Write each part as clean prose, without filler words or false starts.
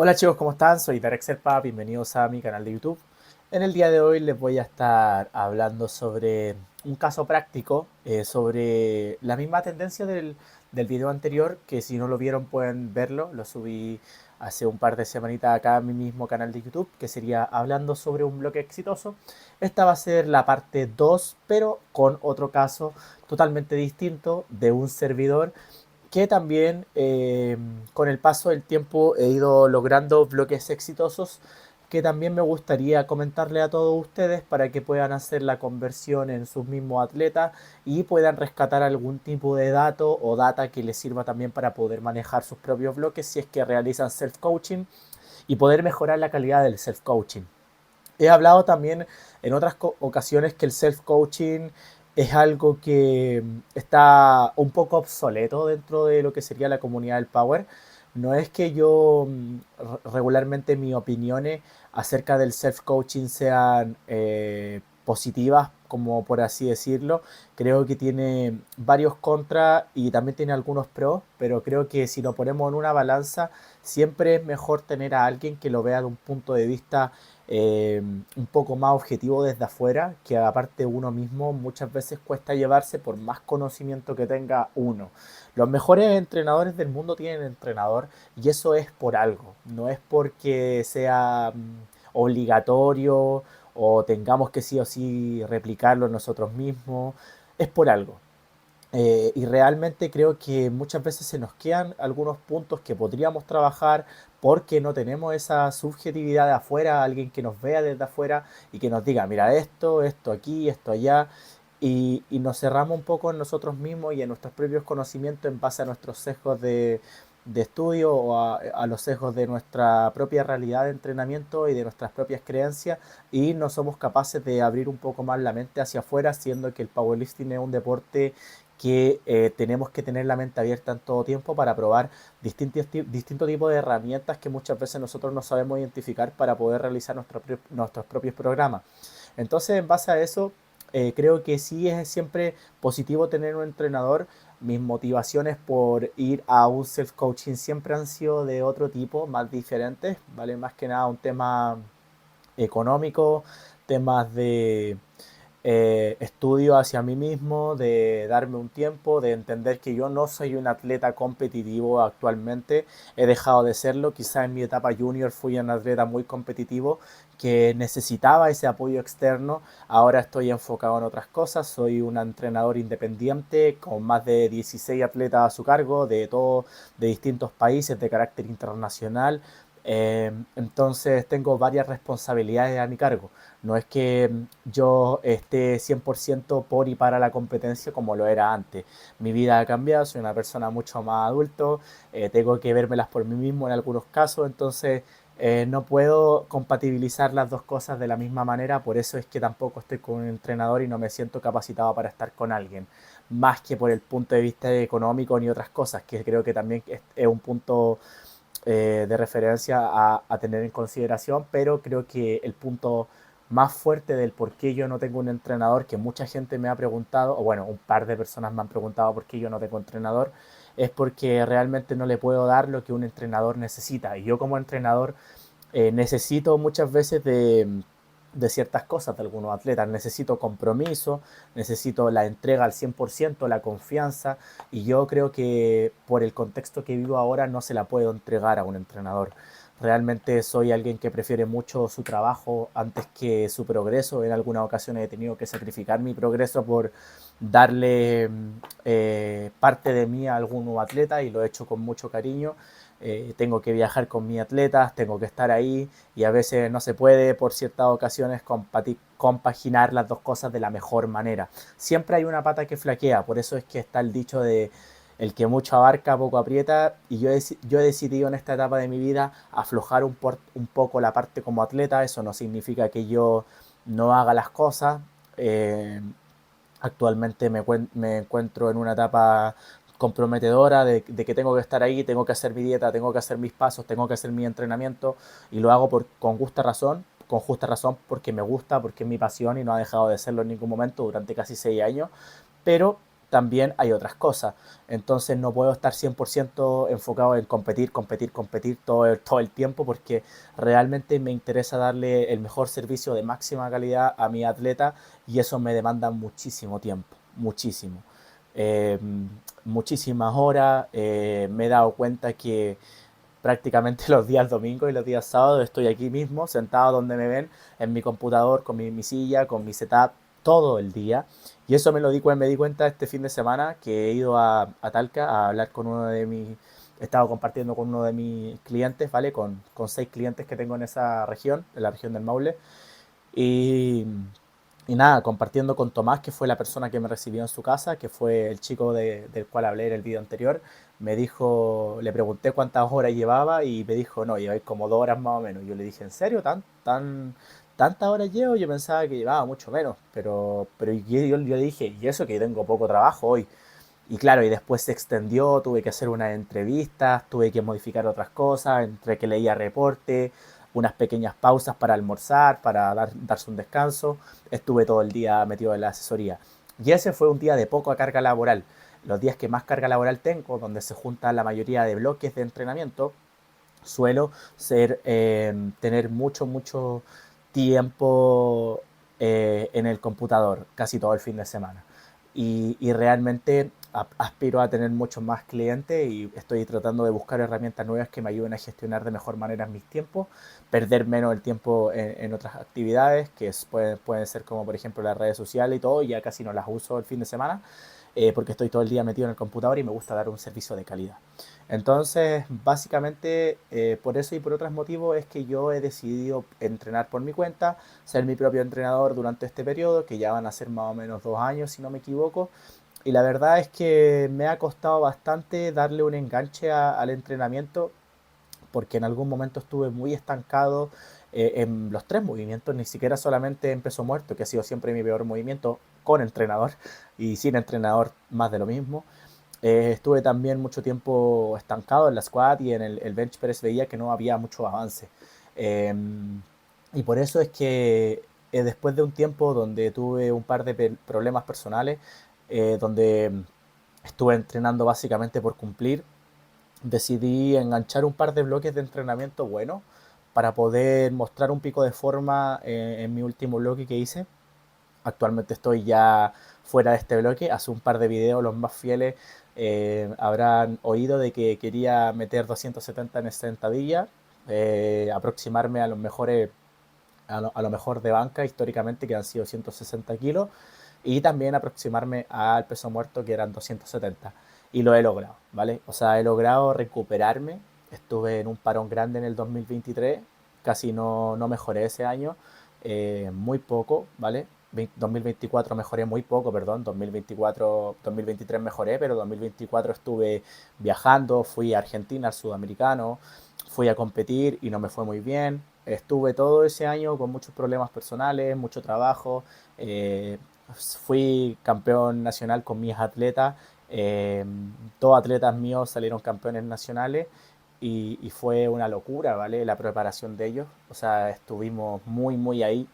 Hola chicos, ¿cómo están? Soy Derek Serpa, bienvenidos a mi canal de YouTube. En el día de hoy les voy a estar hablando sobre un caso práctico, sobre la misma tendencia del video anterior, que si no lo vieron pueden verlo, lo subí hace un par de semanitas acá en mi mismo canal de YouTube, que sería hablando sobre un bloque exitoso. Esta va a ser la parte 2, pero con otro caso totalmente distinto de un servidor que también con el paso del tiempo he ido logrando bloques exitosos que también me gustaría comentarle a todos ustedes para que puedan hacer la conversión en sus mismos atletas y puedan rescatar algún tipo de dato o data que les sirva también para poder manejar sus propios bloques si es que realizan self-coaching y poder mejorar la calidad del self-coaching. He hablado también en otras ocasiones que el self-coaching es algo que está un poco obsoleto dentro de lo que sería la comunidad del Power. No es que yo regularmente mis opiniones acerca del self-coaching sean positivas, como por así decirlo. Creo que tiene varios contras y también tiene algunos pros, pero creo que si lo ponemos en una balanza, siempre es mejor tener a alguien que lo vea de un punto de vista un poco más objetivo desde afuera, que aparte uno mismo muchas veces cuesta llevarse por más conocimiento que tenga uno. Los mejores entrenadores del mundo tienen entrenador y eso es por algo, no es porque sea obligatorio o tengamos que sí o sí replicarlo nosotros mismos, es por algo. Y realmente creo que muchas veces se nos quedan algunos puntos que podríamos trabajar porque no tenemos esa subjetividad de afuera, alguien que nos vea desde afuera y que nos diga, mira esto, esto aquí, esto allá, y nos cerramos un poco en nosotros mismos y en nuestros propios conocimientos en base a nuestros sesgos de estudio o a los sesgos de nuestra propia realidad de entrenamiento y de nuestras propias creencias y no somos capaces de abrir un poco más la mente hacia afuera, siendo que el powerlifting es un deporte que tenemos que tener la mente abierta en todo tiempo para probar distintos tipos de herramientas que muchas veces nosotros no sabemos identificar para poder realizar nuestros propios programas. Entonces, en base a eso, creo que sí es siempre positivo tener un entrenador. Mis motivaciones por ir a un self-coaching siempre han sido de otro tipo, más diferentes, ¿vale? Más que nada un tema económico, temas de estudio hacia mí mismo, de darme un tiempo, de entender que yo no soy un atleta competitivo actualmente, he dejado de serlo, quizá en mi etapa junior fui un atleta muy competitivo que necesitaba ese apoyo externo, ahora estoy enfocado en otras cosas, soy un entrenador independiente con más de 16 atletas a su cargo, de distintos países de carácter internacional, entonces tengo varias responsabilidades a mi cargo. No es que yo esté 100% por y para la competencia como lo era antes. Mi vida ha cambiado, soy una persona mucho más adulto, tengo que vérmelas por mí mismo en algunos casos, entonces no puedo compatibilizar las dos cosas de la misma manera, por eso es que tampoco estoy con un entrenador y no me siento capacitado para estar con alguien, más que por el punto de vista económico ni otras cosas, que creo que también es un punto de referencia a tener en consideración, pero creo que el punto más fuerte del por qué yo no tengo un entrenador, que mucha gente me ha preguntado, o bueno, un par de personas me han preguntado por qué yo no tengo entrenador, es porque realmente no le puedo dar lo que un entrenador necesita. Y yo como entrenador necesito muchas veces de ciertas cosas de algunos atletas. Necesito compromiso, necesito la entrega al 100%, la confianza, y yo creo que por el contexto que vivo ahora no se la puedo entregar a un entrenador. Realmente soy alguien que prefiere mucho su trabajo antes que su progreso. En algunas ocasiones he tenido que sacrificar mi progreso por darle parte de mí a algún nuevo atleta y lo he hecho con mucho cariño. Tengo que viajar con mis atletas, tengo que estar ahí y a veces no se puede por ciertas ocasiones compaginar las dos cosas de la mejor manera. Siempre hay una pata que flaquea, por eso es que está el dicho de el que mucho abarca, poco aprieta, y yo he decidido en esta etapa de mi vida aflojar un poco la parte como atleta. Eso no significa que yo no haga las cosas. Eh, Actualmente me encuentro en una etapa comprometedora de que tengo que estar ahí, tengo que hacer mi dieta, tengo que hacer mis pasos, tengo que hacer mi entrenamiento y lo hago con justa razón porque me gusta, porque es mi pasión y no ha dejado de serlo en ningún momento durante casi 6 años, pero también hay otras cosas. Entonces no puedo estar 100% enfocado en competir, competir, competir todo el tiempo porque realmente me interesa darle el mejor servicio de máxima calidad a mi atleta y eso me demanda muchísimo tiempo, muchísimo. Eh, Muchísimas horas. Me he dado cuenta que prácticamente los días domingos y los días sábados estoy aquí mismo, sentado donde me ven, en mi computador, con mi silla, con mi setup, todo el día. Y eso me di cuenta este fin de semana que he ido a Talca a hablar con uno de mis, he estado compartiendo con uno de mis clientes, ¿vale? Con 6 clientes que tengo en esa región, en la región del Maule. Y, y nada, compartiendo con Tomás, que fue la persona que me recibió en su casa, que fue el chico del cual hablé en el vídeo anterior, me dijo, le pregunté cuántas horas llevaba y me dijo, no, lleváis como 2 horas más o menos. Yo le dije, ¿en serio? ¿Tantas horas llevo? Yo pensaba que llevaba mucho menos, pero yo le dije, y eso que tengo poco trabajo hoy. Y claro, y después se extendió, tuve que hacer unas entrevistas, tuve que modificar otras cosas, entre que leía reporte, unas pequeñas pausas para almorzar, para darse un descanso. Estuve todo el día metido en la asesoría. Y ese fue un día de poca carga laboral. Los días que más carga laboral tengo, donde se juntan la mayoría de bloques de entrenamiento, suelo tener mucho tiempo en el computador, casi todo el fin de semana. Y realmente aspiro a tener muchos más clientes y estoy tratando de buscar herramientas nuevas que me ayuden a gestionar de mejor manera mis tiempos, perder menos el tiempo en otras actividades pueden ser como por ejemplo las redes sociales y todo, ya casi no las uso el fin de semana porque estoy todo el día metido en el computador y me gusta dar un servicio de calidad. Entonces, básicamente, por eso y por otros motivos es que yo he decidido entrenar por mi cuenta, ser mi propio entrenador durante este periodo, que ya van a ser más o menos 2 años, si no me equivoco. Y la verdad es que me ha costado bastante darle un enganche al entrenamiento porque en algún momento estuve muy estancado en los 3 movimientos, ni siquiera solamente en peso muerto, que ha sido siempre mi peor movimiento con entrenador y sin entrenador más de lo mismo. Estuve también mucho tiempo estancado en la squat y en el bench press veía que no había mucho avance. Eh, y por eso es que después de un tiempo donde tuve un par de problemas personales, donde estuve entrenando básicamente por cumplir, decidí enganchar un par de bloques de entrenamiento buenos para poder mostrar un pico de forma en mi último bloque que hice. Actualmente estoy ya fuera de este bloque. Hace un par de videos, los más fieles habrán oído de que quería meter 270 en sentadilla, aproximarme a los mejores, a lo mejor de banca históricamente, que han sido 160 kilos, y también aproximarme al peso muerto, que eran 270. Y lo he logrado, ¿vale? O sea, he logrado recuperarme. Estuve en un parón grande en el 2023, casi no mejoré ese año, muy poco, ¿vale? 2024 mejoré muy poco, perdón, 2023 mejoré, pero 2024 estuve viajando, fui a Argentina, al sudamericano, fui a competir y no me fue muy bien. Estuve todo ese año con muchos problemas personales, mucho trabajo. eh, Fui campeón nacional con mis atletas. eh, Dos atletas míos salieron campeones nacionales y fue una locura, ¿vale? La preparación de ellos. O sea, estuvimos muy ahí.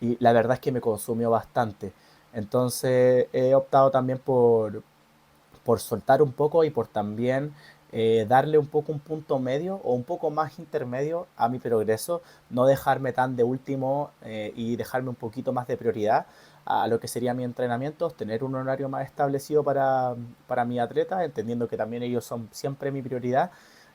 Y la verdad es que me consumió bastante. Entonces he optado también por soltar un poco y por también darle un poco un punto medio o un poco más intermedio a mi progreso, no dejarme tan de último y dejarme un poquito más de prioridad a lo que sería mi entrenamiento, tener un horario más establecido para mi atleta, entendiendo que también ellos son siempre mi prioridad.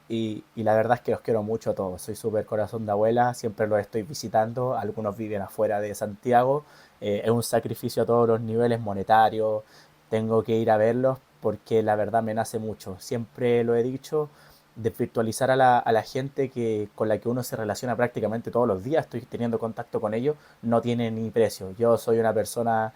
Y la verdad es que los quiero mucho a todos. Soy súper corazón de abuela, siempre los estoy visitando. Algunos viven afuera de Santiago. Es un sacrificio a todos los niveles monetarios. Tengo que ir a verlos porque la verdad me nace mucho. Siempre lo he dicho, desvirtualizar a la gente con la que uno se relaciona prácticamente todos los días, estoy teniendo contacto con ellos, no tiene ni precio. Yo soy una persona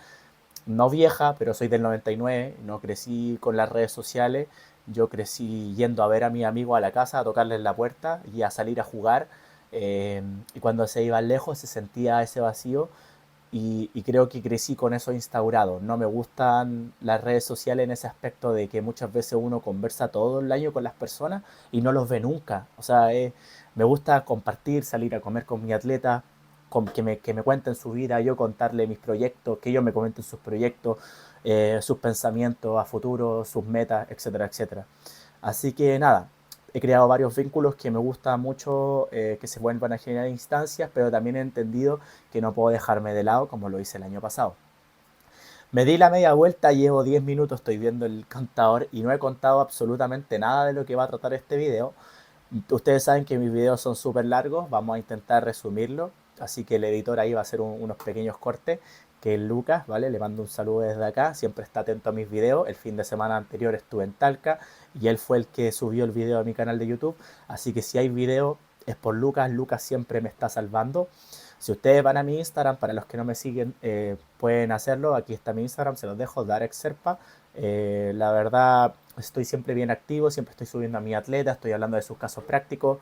no vieja, pero soy del 99, no crecí con las redes sociales, yo crecí yendo a ver a mi amigo a la casa, a tocarles la puerta y a salir a jugar. Y cuando se iban lejos se sentía ese vacío y creo que crecí con eso instaurado. No me gustan las redes sociales en ese aspecto de que muchas veces uno conversa todo el año con las personas y no los ve nunca. O sea, me gusta compartir, salir a comer con mi atleta, que me cuenten su vida, yo contarle mis proyectos, que ellos me comenten sus proyectos. sus pensamientos a futuro, sus metas, etcétera, etcétera. Así que nada, he creado varios vínculos que me gusta mucho que se vuelvan a generar instancias, pero también he entendido que no puedo dejarme de lado como lo hice el año pasado. Me di la media vuelta, llevo 10 minutos, estoy viendo el contador y no he contado absolutamente nada de lo que va a tratar este video. Ustedes saben que mis videos son súper largos, vamos a intentar resumirlo, así que el editor ahí va a hacer unos pequeños cortes, que es Lucas, ¿vale? Le mando un saludo desde acá, siempre está atento a mis videos, el fin de semana anterior estuve en Talca y él fue el que subió el video a mi canal de YouTube, así que si hay video es por Lucas, Lucas siempre me está salvando. Si ustedes van a mi Instagram, para los que no me siguen, pueden hacerlo. Aquí está mi Instagram, se los dejo, Darek Serpa. La verdad, estoy siempre bien activo, siempre estoy subiendo a mi atleta, estoy hablando de sus casos prácticos.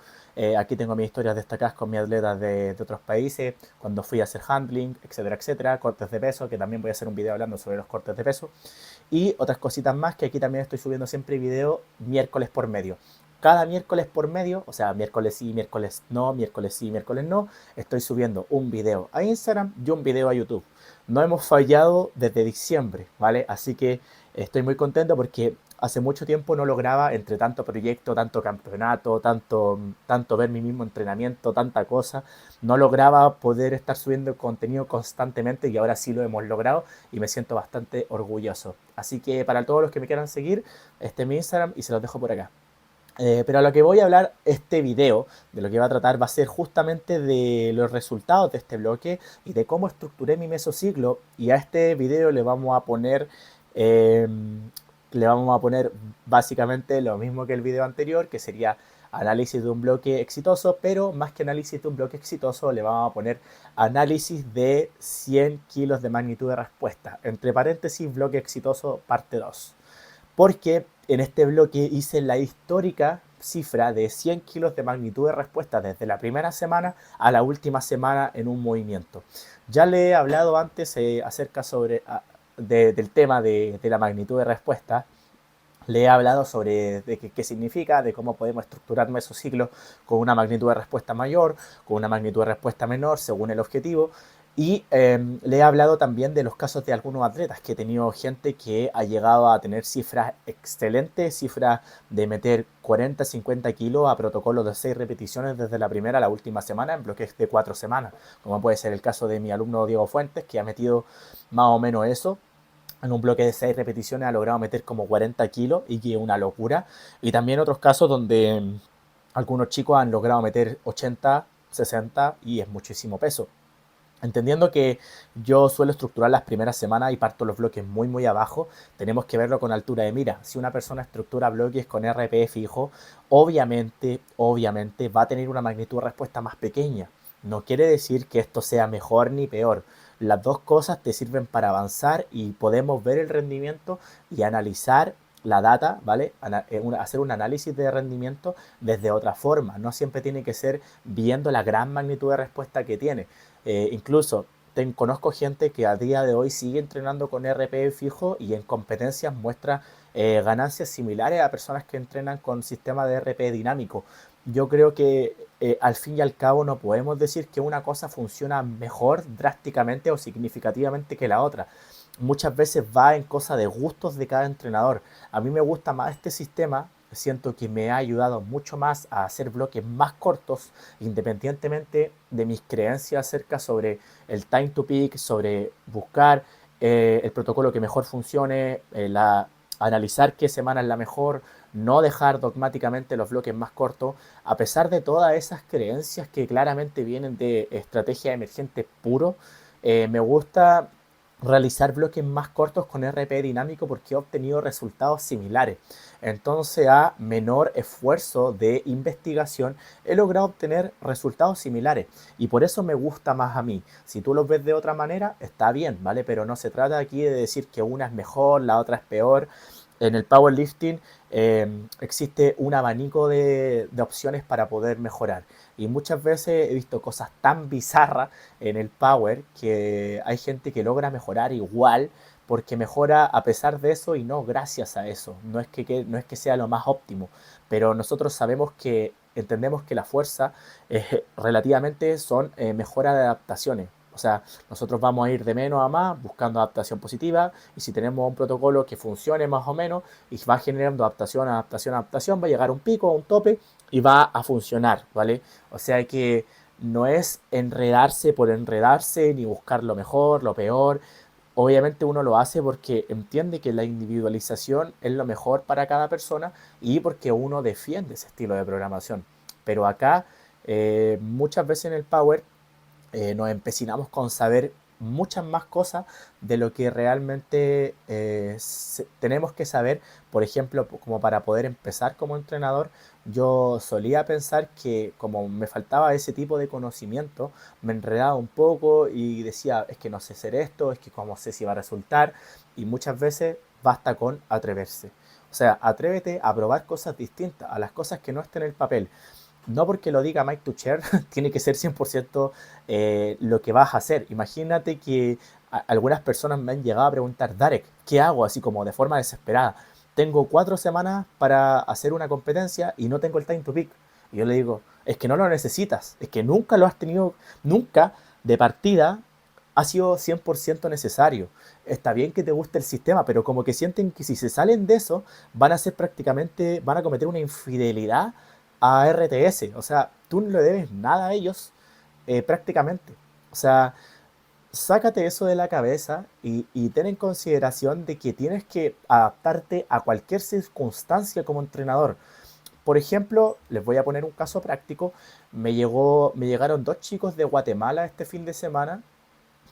Aquí tengo mis historias destacadas con mis atletas de otros países, cuando fui a hacer handling, etcétera, etcétera. Cortes de peso, que también voy a hacer un video hablando sobre los cortes de peso. Y otras cositas más que aquí también estoy subiendo siempre video miércoles por medio. Cada miércoles por medio, o sea, miércoles sí, miércoles no, miércoles sí, miércoles no, estoy subiendo un video a Instagram y un video a YouTube. No hemos fallado desde diciembre, ¿vale? Así que estoy muy contento porque hace mucho tiempo no lograba, entre tanto proyecto, tanto campeonato, tanto ver mi mismo entrenamiento, tanta cosa, no lograba poder estar subiendo contenido constantemente y ahora sí lo hemos logrado y me siento bastante orgulloso. Así que para todos los que me quieran seguir, este es mi Instagram y se los dejo por acá. Pero a lo que voy a hablar este video, de lo que va a tratar, va a ser justamente de los resultados de este bloque y de cómo estructuré mi mesociclo. Y a este video eh, le vamos a poner básicamente lo mismo que el video anterior, que sería análisis de un bloque exitoso, pero más que análisis de un bloque exitoso, le vamos a poner análisis de 100 kilos de magnitud de respuesta. Entre paréntesis, bloque exitoso parte 2 porque en este bloque hice la histórica cifra de 100 kilos de magnitud de respuesta desde la primera semana a la última semana en un movimiento. Ya le he hablado antes acerca del tema de la magnitud de respuesta. Le he hablado sobre qué significa, de cómo podemos estructurar mesociclos con una magnitud de respuesta mayor, con una magnitud de respuesta menor, según el objetivo. Y le he hablado también de los casos de algunos atletas, que he tenido gente que ha llegado a tener cifras excelentes, cifras de meter 40, 50 kilos a protocolos de 6 repeticiones desde la primera a la última semana en bloques de 4 semanas, como puede ser el caso de mi alumno Diego Fuentes, que ha metido más o menos eso en un bloque de 6 repeticiones ha logrado meter como 40 kilos y que es una locura. Y también otros casos donde algunos chicos han logrado meter 80, 60 y es muchísimo peso. Entendiendo que yo suelo estructurar las primeras semanas y parto los bloques muy muy abajo, tenemos que verlo con altura de mira. Si una persona estructura bloques con RPE fijo, obviamente va a tener una magnitud de respuesta más pequeña. No quiere decir que esto sea mejor ni peor. Las dos cosas te sirven para avanzar y podemos ver el rendimiento y analizar la data, ¿vale? Hacer un análisis de rendimiento desde otra forma. No siempre tiene que ser viendo la gran magnitud de respuesta que tiene. Incluso conozco gente que a día de hoy sigue entrenando con RPE fijo y en competencias muestra ganancias similares a personas que entrenan con sistema de RPE dinámico. Yo creo que al fin y al cabo no podemos decir que una cosa funciona mejor drásticamente o significativamente que la otra. Muchas veces va en cosa de gustos de cada entrenador. A mí me gusta más este sistema, siento que me ha ayudado mucho más a hacer bloques más cortos, independientemente de mis creencias acerca sobre el time to peak, sobre buscar el protocolo que mejor funcione, analizar qué semana es la mejor, no dejar dogmáticamente los bloques más cortos, a pesar de todas esas creencias que claramente vienen de estrategia emergente puro. Me gusta realizar bloques más cortos con RP dinámico porque he obtenido resultados similares. Entonces, a menor esfuerzo de investigación, he logrado obtener resultados similares. Y por eso me gusta más a mí. Si tú lo ves de otra manera, está bien, ¿vale? Pero no se trata aquí de decir que una es mejor, la otra es peor. En el powerlifting existe un abanico de opciones para poder mejorar. Y muchas veces he visto cosas tan bizarras en el power que hay gente que logra mejorar igual porque mejora a pesar de eso y no gracias a eso. No es que sea lo más óptimo, pero nosotros sabemos que entendemos que la fuerza relativamente son mejoras de adaptaciones. O sea, nosotros vamos a ir de menos a más buscando adaptación positiva y si tenemos un protocolo que funcione más o menos y va generando adaptación, adaptación, adaptación, va a llegar a un pico, a un tope y va a funcionar, ¿vale? O sea que no es enredarse por enredarse ni buscar lo mejor, lo peor. Obviamente uno lo hace porque entiende que la individualización es lo mejor para cada persona y porque uno defiende ese estilo de programación. Pero acá, muchas veces en el Power, nos empecinamos con saber muchas más cosas de lo que realmente tenemos que saber. Por ejemplo, como para poder empezar como entrenador, yo solía pensar que como me faltaba ese tipo de conocimiento, me enredaba un poco y decía, es que no sé hacer esto, es que cómo sé si va a resultar. Y muchas veces basta con atreverse. O sea, atrévete a probar cosas distintas, a las cosas que no estén en el papel. No porque lo diga Mike Tucher, tiene que ser 100% lo que vas a hacer. Imagínate que algunas personas me han llegado a preguntar, Darek, ¿qué hago? Así como de forma desesperada. Tengo 4 semanas para hacer una competencia y no tengo el time to pick. Y yo le digo, es que no lo necesitas, es que nunca lo has tenido, nunca de partida ha sido 100% necesario. Está bien que te guste el sistema, pero como que sienten que si se salen de eso, van a ser prácticamente, van a cometer una infidelidad a RTS. O sea, tú no le debes nada a ellos prácticamente. O sea, sácate eso de la cabeza y ten en consideración de que tienes que adaptarte a cualquier circunstancia como entrenador. Por ejemplo, les voy a poner un caso práctico. Me llegaron 2 chicos de Guatemala este fin de semana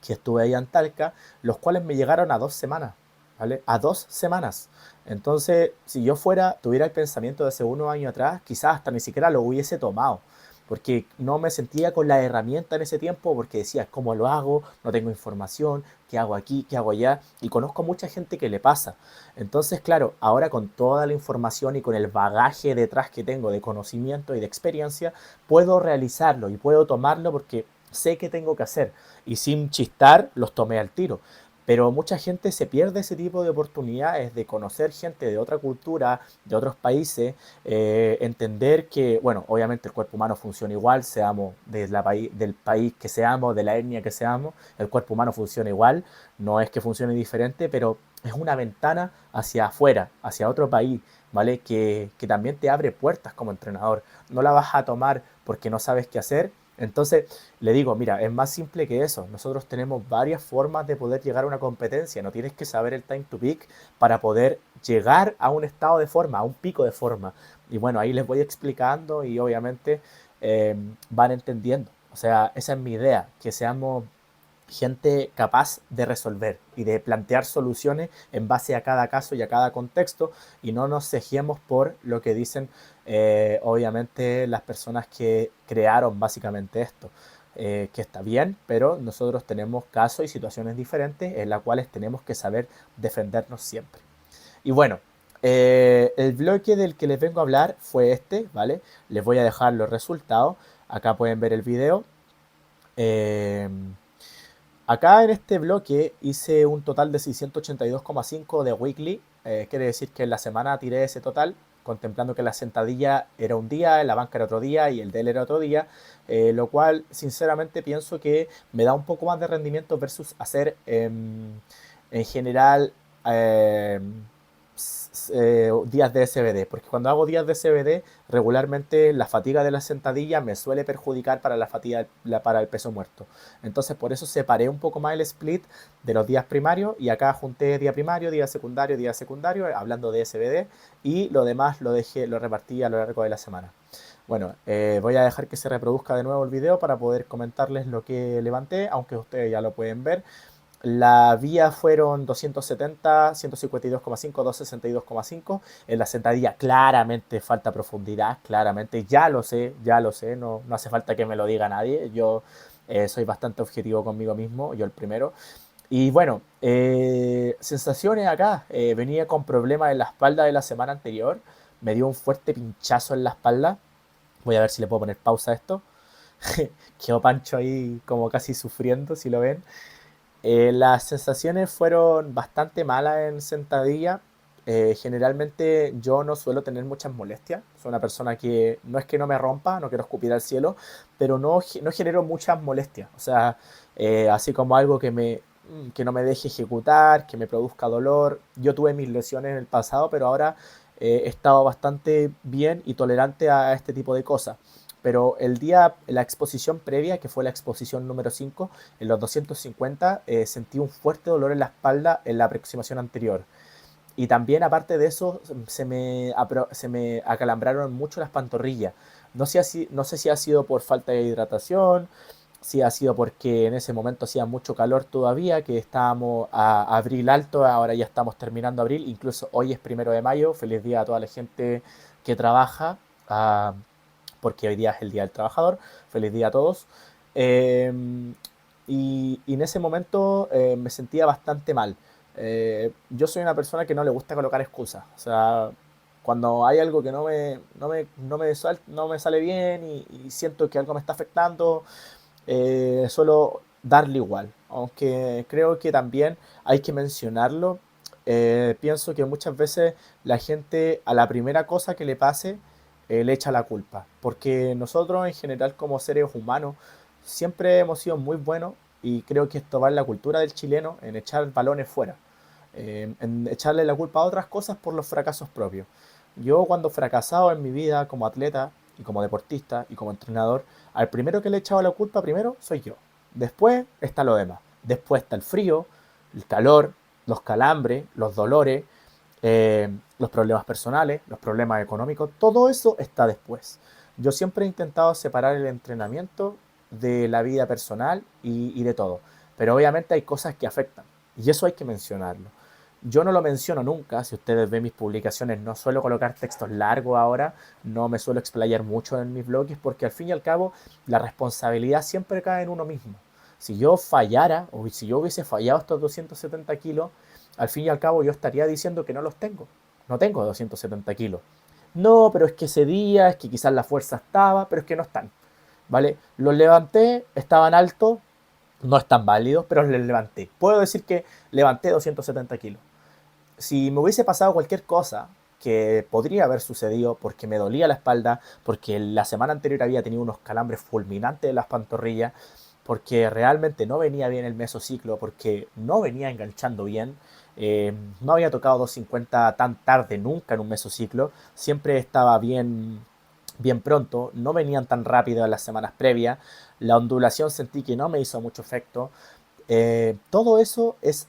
que estuve ahí en Talca, los cuales me llegaron a 2 semanas, ¿vale? A 2 semanas. Entonces, si yo tuviera el pensamiento de hace unos años atrás, quizás hasta ni siquiera lo hubiese tomado, porque no me sentía con la herramienta en ese tiempo, porque decía, ¿cómo lo hago? No tengo información, ¿qué hago aquí? ¿Qué hago allá? Y conozco mucha gente que le pasa. Entonces, claro, ahora con toda la información y con el bagaje detrás que tengo de conocimiento y de experiencia, puedo realizarlo y puedo tomarlo porque sé qué tengo que hacer y sin chistar los tomé al tiro. Pero mucha gente se pierde ese tipo de oportunidades de conocer gente de otra cultura, de otros países, entender que, bueno, obviamente el cuerpo humano funciona igual, seamos del país que seamos, de la etnia que seamos, el cuerpo humano funciona igual, no es que funcione diferente, pero es una ventana hacia afuera, hacia otro país, ¿vale? Que también te abre puertas como entrenador. No la vas a tomar porque no sabes qué hacer. Entonces, le digo, mira, es más simple que eso. Nosotros tenemos varias formas de poder llegar a una competencia. No tienes que saber el time to peak para poder llegar a un estado de forma, a un pico de forma. Y bueno, ahí les voy explicando y obviamente van entendiendo. O sea, esa es mi idea, que seamos gente capaz de resolver y de plantear soluciones en base a cada caso y a cada contexto y no nos cejemos por lo que dicen obviamente las personas que crearon básicamente esto. Que está bien, pero nosotros tenemos casos y situaciones diferentes en las cuales tenemos que saber defendernos siempre. Y bueno, el bloque del que les vengo a hablar fue este, ¿vale? Les voy a dejar los resultados. Acá pueden ver el video. Eh, Acá en este bloque hice un total de 682,5 de weekly. Quiere decir que en la semana tiré ese total, contemplando que la sentadilla era un día, la banca era otro día y el DEL era otro día, lo cual sinceramente pienso que me da un poco más de rendimiento versus hacer en general eh, días de SBD, porque cuando hago días de SBD regularmente la fatiga de la sentadilla me suele perjudicar para la fatiga para el peso muerto. Entonces por eso separé un poco más el split de los días primarios y acá junté día primario, día secundario, hablando de SBD y lo demás lo repartí a lo largo de la semana. Bueno, voy a dejar que se reproduzca de nuevo el video para poder comentarles lo que levanté, aunque ustedes ya lo pueden ver. La vía fueron 270, 152,5, 262,5. En la sentadilla claramente falta profundidad, claramente, ya lo sé, no, no hace falta que me lo diga nadie. Yo soy bastante objetivo conmigo mismo, yo el primero. Y bueno, sensaciones acá. Venía con problemas en la espalda de la semana anterior. Me dio un fuerte pinchazo en la espalda. Voy a ver si le puedo poner pausa a esto. Quedó Pancho ahí como casi sufriendo, si lo ven. Las sensaciones fueron bastante malas en sentadilla. Generalmente yo no suelo tener muchas molestias. Soy una persona que no es que no me rompa, no quiero escupir al cielo, pero no genero muchas molestias. O sea, así como algo que no me deje ejecutar, que me produzca dolor. Yo tuve mis lesiones en el pasado, pero ahora he estado bastante bien y tolerante a este tipo de cosas. Pero la exposición previa, que fue la exposición número 5 en los 250, sentí un fuerte dolor en la espalda en la aproximación anterior. Y también, aparte de eso, se me acalambraron mucho las pantorrillas. No sé si ha sido por falta de hidratación, si ha sido porque en ese momento hacía mucho calor todavía, que estábamos a abril alto, ahora ya estamos terminando abril, incluso hoy es 1 de mayo, feliz día a toda la gente que trabaja, ah, porque hoy día es el Día del Trabajador, feliz día a todos. Eh, y en ese momento me sentía bastante mal. Yo soy una persona que no le gusta colocar excusas. O sea, cuando hay algo que no me sale bien y siento que algo me está afectando, suelo darle igual. Aunque creo que también hay que mencionarlo. Pienso que muchas veces la gente a la primera cosa que le pase le echa la culpa. Porque nosotros en general como seres humanos siempre hemos sido muy buenos y creo que esto va en la cultura del chileno en echar balones fuera, en echarle la culpa a otras cosas por los fracasos propios. Yo cuando he fracasado en mi vida como atleta y como deportista y como entrenador, al primero que le he echado la culpa primero soy yo. Después está lo demás. Después está el frío, el calor, los calambres, los dolores, los problemas personales, los problemas económicos. Todo eso está después. Yo siempre he intentado separar el entrenamiento de la vida personal y de todo. Pero obviamente hay cosas que afectan. Y eso hay que mencionarlo. Yo no lo menciono nunca, si ustedes ven mis publicaciones, no suelo colocar textos largos ahora, no me suelo explayar mucho en mis blogs, porque al fin y al cabo la responsabilidad siempre cae en uno mismo. Si yo fallara, o si yo hubiese fallado estos 270 kilos, al fin y al cabo yo estaría diciendo que no los tengo. No tengo 270 kilos. No, pero es que ese día, es que quizás la fuerza estaba, pero es que no están. ¿Vale? Los levanté, estaban altos, no están válidos, pero les levanté. Puedo decir que levanté 270 kilos. Si me hubiese pasado cualquier cosa que podría haber sucedido porque me dolía la espalda, porque la semana anterior había tenido unos calambres fulminantes en las pantorrillas, porque realmente no venía bien el mesociclo, porque no venía enganchando bien, no había tocado 250 tan tarde nunca en un mesociclo, siempre estaba bien pronto, no venían tan rápido en las semanas previas, la ondulación sentí que no me hizo mucho efecto, todo eso es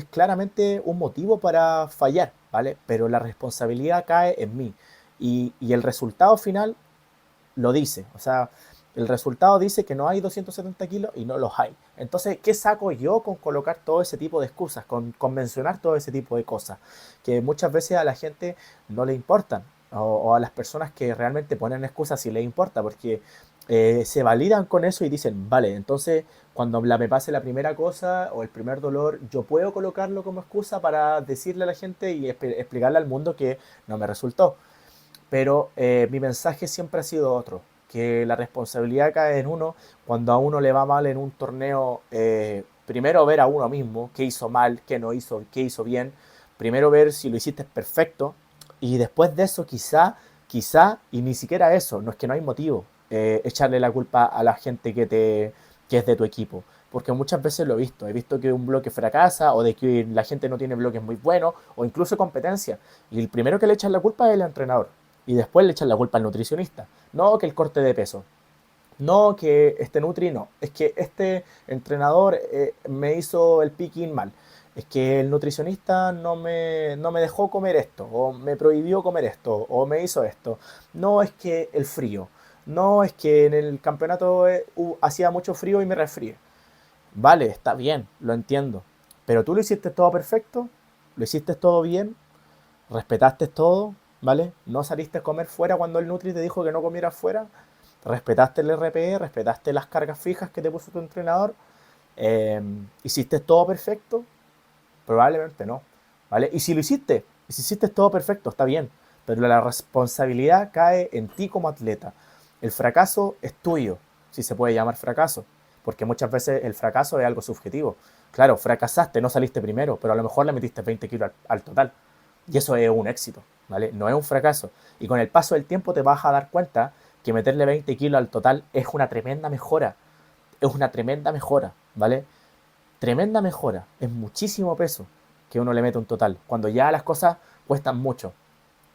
claramente un motivo para fallar, ¿vale? Pero la responsabilidad cae en mí. Y el resultado final lo dice. O sea, el resultado dice que no hay 270 kilos y no los hay. Entonces, ¿qué saco yo con colocar todo ese tipo de excusas, con mencionar todo ese tipo de cosas? Que muchas veces a la gente no le importan. O a las personas que realmente ponen excusas sí les importa, porque se validan con eso y dicen, vale, entonces cuando me pase la primera cosa o el primer dolor, yo puedo colocarlo como excusa para decirle a la gente y explicarle al mundo que no me resultó. Pero mi mensaje siempre ha sido otro, que la responsabilidad cae en uno cuando a uno le va mal en un torneo. Primero ver a uno mismo, qué hizo mal, qué no hizo, qué hizo bien. Primero ver si lo hiciste perfecto y después de eso quizá, y ni siquiera eso, no es que no hay motivo, echarle la culpa a la gente que es de tu equipo. Porque muchas veces lo he visto que un bloque fracasa o de que la gente no tiene bloques muy buenos o incluso competencia. Y el primero que le echan la culpa es el entrenador. Y después le echan la culpa al nutricionista. No que el corte de peso. No que este Nutri no. Es que este entrenador me hizo el picking mal. Es que el nutricionista no me dejó comer esto. O me prohibió comer esto. O me hizo esto. No es que el frío. No es que en el campeonato hacía mucho frío y me resfrié. Vale, está bien, lo entiendo. Pero tú lo hiciste todo perfecto. Lo hiciste todo bien, respetaste todo, ¿vale? No saliste a comer fuera cuando el Nutri te dijo que no comieras fuera, respetaste el RPE, respetaste las cargas fijas que te puso tu entrenador, eh, hiciste todo perfecto, probablemente no, ¿vale? Y si lo hiciste, y si hiciste todo perfecto, está bien, pero la responsabilidad cae en ti como atleta. El fracaso es tuyo, si se puede llamar fracaso, porque muchas veces el fracaso es algo subjetivo. Claro, fracasaste, no saliste primero, pero a lo mejor le metiste 20 kilos al total. Y eso es un éxito, ¿vale? No es un fracaso. Y con el paso del tiempo te vas a dar cuenta que meterle 20 kilos al total es una tremenda mejora. Es una tremenda mejora, ¿vale? Tremenda mejora. Es muchísimo peso que uno le mete un total. Cuando ya las cosas cuestan mucho.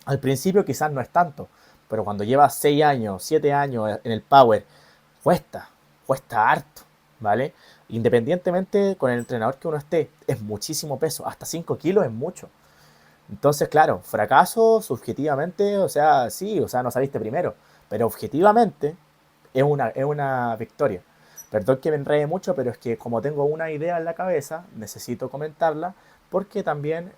Al principio quizás no es tanto, pero cuando llevas 6 años, 7 años en el Power, cuesta, cuesta harto, ¿vale? Independientemente con el entrenador que uno esté, es muchísimo peso, hasta 5 kilos es mucho. Entonces, claro, fracaso subjetivamente, o sea, sí, o sea, no saliste primero, pero objetivamente es una victoria. Perdón que me enrede mucho, pero es que como tengo una idea en la cabeza, necesito comentarla porque también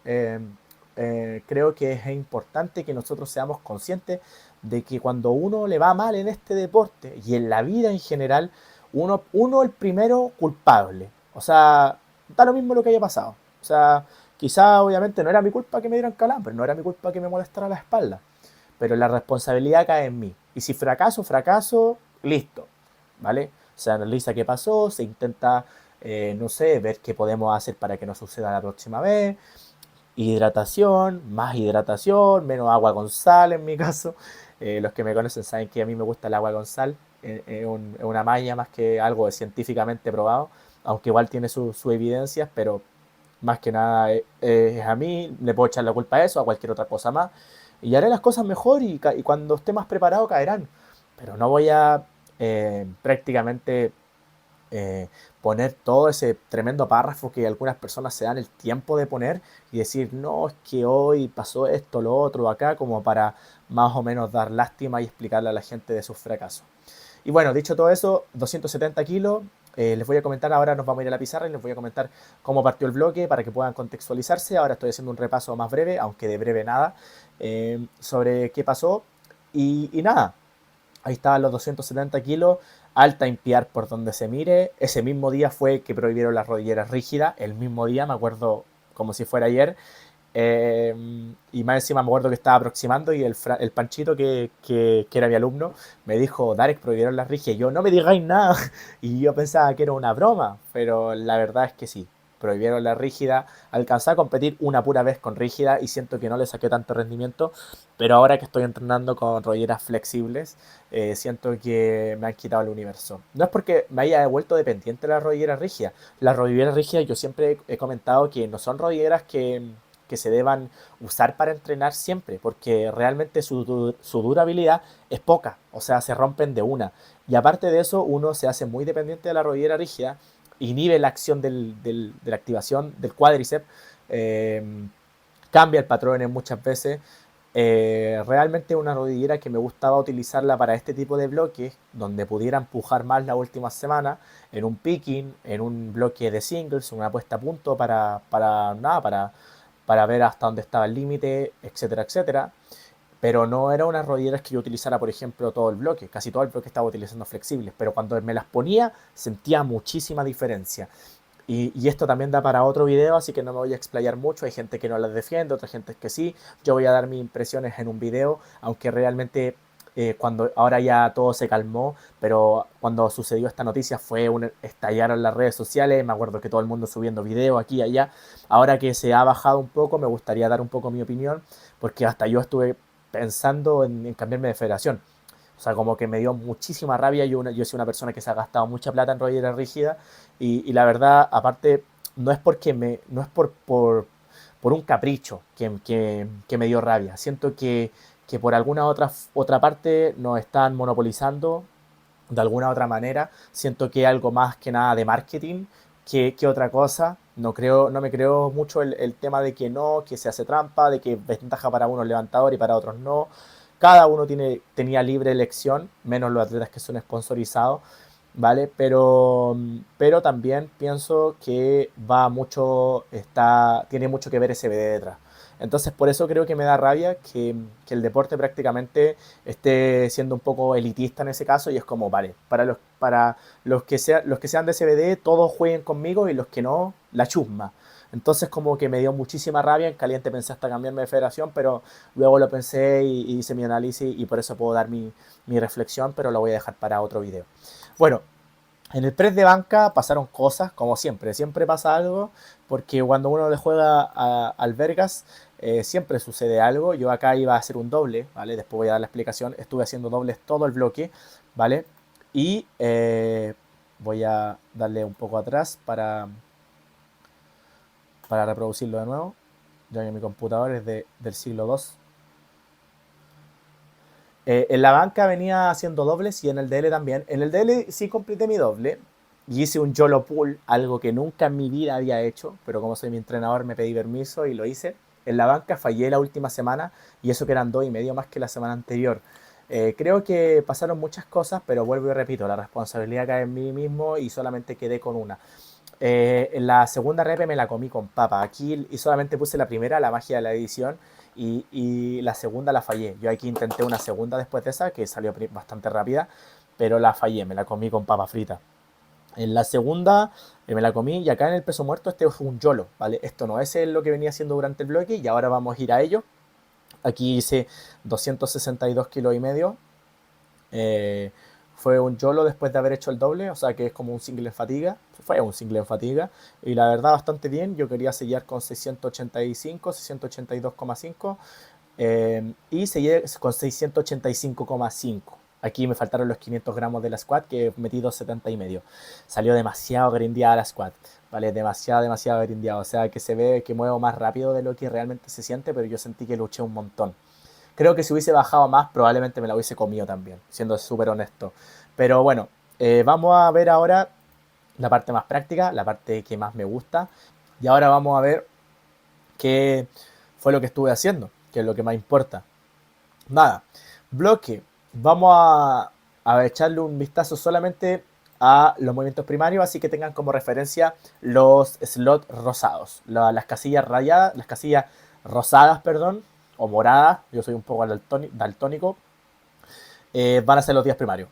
creo que es importante que nosotros seamos conscientes de que cuando uno le va mal en este deporte y en la vida en general, uno el primero culpable. O sea, da lo mismo lo que haya pasado. O sea, quizá obviamente no era mi culpa que me dieran calambre, no era mi culpa que me molestara la espalda, pero la responsabilidad cae en mí. Y si fracaso, fracaso, listo, ¿vale? Se analiza qué pasó, se intenta, no sé, ver qué podemos hacer para que no suceda la próxima vez. Hidratación, menos agua con sal en mi caso. Los que me conocen saben que a mí me gusta el agua con sal. Es una malla más que algo científicamente probado, aunque igual tiene sus evidencias, pero más que nada es a mí, le puedo echar la culpa a eso, a cualquier otra cosa más, y haré las cosas mejor y cuando esté más preparado caerán. Pero no voy a prácticamente poner todo ese tremendo párrafo que algunas personas se dan el tiempo de poner y decir, no, es que hoy pasó esto, lo otro, acá, como para más o menos dar lástima y explicarle a la gente de sus fracasos. Y bueno, dicho todo eso, 270 kilos. Les voy a comentar, ahora nos vamos a ir a la pizarra y les voy a comentar cómo partió el bloque para que puedan contextualizarse. Ahora estoy haciendo un repaso más breve, aunque de breve nada, sobre qué pasó. Y nada, ahí estaban los 270 kilos, alta impiar por donde se mire. Ese mismo día fue que prohibieron las rodilleras rígidas, el mismo día, me acuerdo como si fuera ayer. Y más encima me acuerdo que estaba aproximando y el Panchito, que era mi alumno, me dijo, Darek, prohibieron las rígidas. Y yo, no me digáis nada. Y yo pensaba que era una broma, pero la verdad es que sí. Prohibieron la rígida, alcancé a competir una pura vez con rígida y siento que no le saqué tanto rendimiento, pero ahora que estoy entrenando con rodilleras flexibles, siento que me han quitado el universo. No es porque me haya vuelto dependiente de las rodilleras rígidas. Las rodilleras rígidas yo siempre he comentado que no son rodilleras que se deban usar para entrenar siempre, porque realmente su durabilidad es poca, o sea, se rompen de una. Y aparte de eso, uno se hace muy dependiente de la rodillera rígida, inhibe la acción de la activación del cuádriceps, eh, cambia el patrón en muchas veces. Realmente una rodillera que me gustaba utilizarla para este tipo de bloques, donde pudiera empujar más la última semana, en un picking, en un bloque de singles, una puesta a punto para ver hasta dónde estaba el límite, etcétera, etcétera. Pero no era unas rodilleras que yo utilizara, por ejemplo, todo el bloque. Casi todo el bloque estaba utilizando flexibles, pero cuando me las ponía sentía muchísima diferencia. Y esto también da para otro video, así que no me voy a explayar mucho. Hay gente que no las defiende, otra gente que sí. Yo voy a dar mis impresiones en un video, aunque realmente cuando ahora ya todo se calmó, pero cuando sucedió esta noticia estallaron las redes sociales. Me acuerdo que todo el mundo subiendo videos aquí y allá. Ahora que se ha bajado un poco, me gustaría dar un poco mi opinión, porque hasta yo estuve pensando en cambiarme de federación. O sea, como que me dio muchísima rabia. Yo soy una persona que se ha gastado mucha plata en rodilleras rígidas y la verdad, aparte, no es porque no es por un capricho que me dio rabia. Siento que por alguna otra parte nos están monopolizando de alguna otra manera. Siento que es algo más que nada de marketing que otra cosa. No me creo mucho el tema de que no, que se hace trampa, de que ventaja para unos levantadores y para otros no. Cada uno tenía libre elección, menos los atletas que son sponsorizados, ¿vale? Pero también pienso que tiene mucho que ver SBD detrás. Entonces por eso creo que me da rabia que el deporte prácticamente esté siendo un poco elitista en ese caso y es como, vale, los que sean de CBD, todos jueguen conmigo y los que no, la chusma. Entonces como que me dio muchísima rabia, en caliente pensé hasta cambiarme de federación, pero luego lo pensé y hice mi análisis y por eso puedo dar mi reflexión, pero lo voy a dejar para otro video. Bueno, en el press de banca pasaron cosas, como siempre pasa algo, porque cuando uno le juega al Vergas, siempre sucede algo. Yo acá iba a hacer un doble, ¿vale? Después voy a dar la explicación. Estuve haciendo dobles todo el bloque, ¿vale? Y voy a darle un poco atrás para reproducirlo de nuevo, ya que mi computador es del siglo II. En la banca venía haciendo dobles y en el DL también. En el DL sí completé mi doble y hice un YOLO pull, algo que nunca en mi vida había hecho, pero como soy mi entrenador me pedí permiso y lo hice. En la banca fallé la última semana y eso que eran 2,5 más que la semana anterior. Creo que pasaron muchas cosas, pero vuelvo y repito, la responsabilidad cae en mí mismo y solamente quedé con una. En la segunda repe me la comí con papa. Aquí y solamente puse la primera, la magia de la edición, y la segunda la fallé. Yo aquí intenté una segunda después de esa, que salió bastante rápida, pero la fallé, me la comí con papa frita. En la segunda me la comí y acá en el peso muerto este es un YOLO, ¿vale? Esto no es lo que venía haciendo durante el bloque y ahora vamos a ir a ello. Aquí hice 262 kilos y medio. Eh, Fue un YOLO después de haber hecho el doble, o sea que es como un single en fatiga. Fue un single en fatiga y la verdad bastante bien. Yo quería sellar con 685, 682,5 y sellé con 685,5. Aquí me faltaron los 500 gramos de la squat que metí 270 y medio. Salió demasiado grindeada la squat, ¿vale? Demasiado grindeado. O sea que se ve que muevo más rápido de lo que realmente se siente, pero yo sentí que luché un montón. Creo que si hubiese bajado más, probablemente me la hubiese comido también, siendo súper honesto. Pero bueno, vamos a ver ahora la parte más práctica, la parte que más me gusta. Y ahora vamos a ver qué fue lo que estuve haciendo, que es lo que más importa. Nada, bloque. Vamos a echarle un vistazo solamente a los movimientos primarios, así que tengan como referencia los slots rosados, las casillas rayadas, las casillas rosadas, perdón, o moradas, yo soy un poco daltónico, van a ser los días primarios.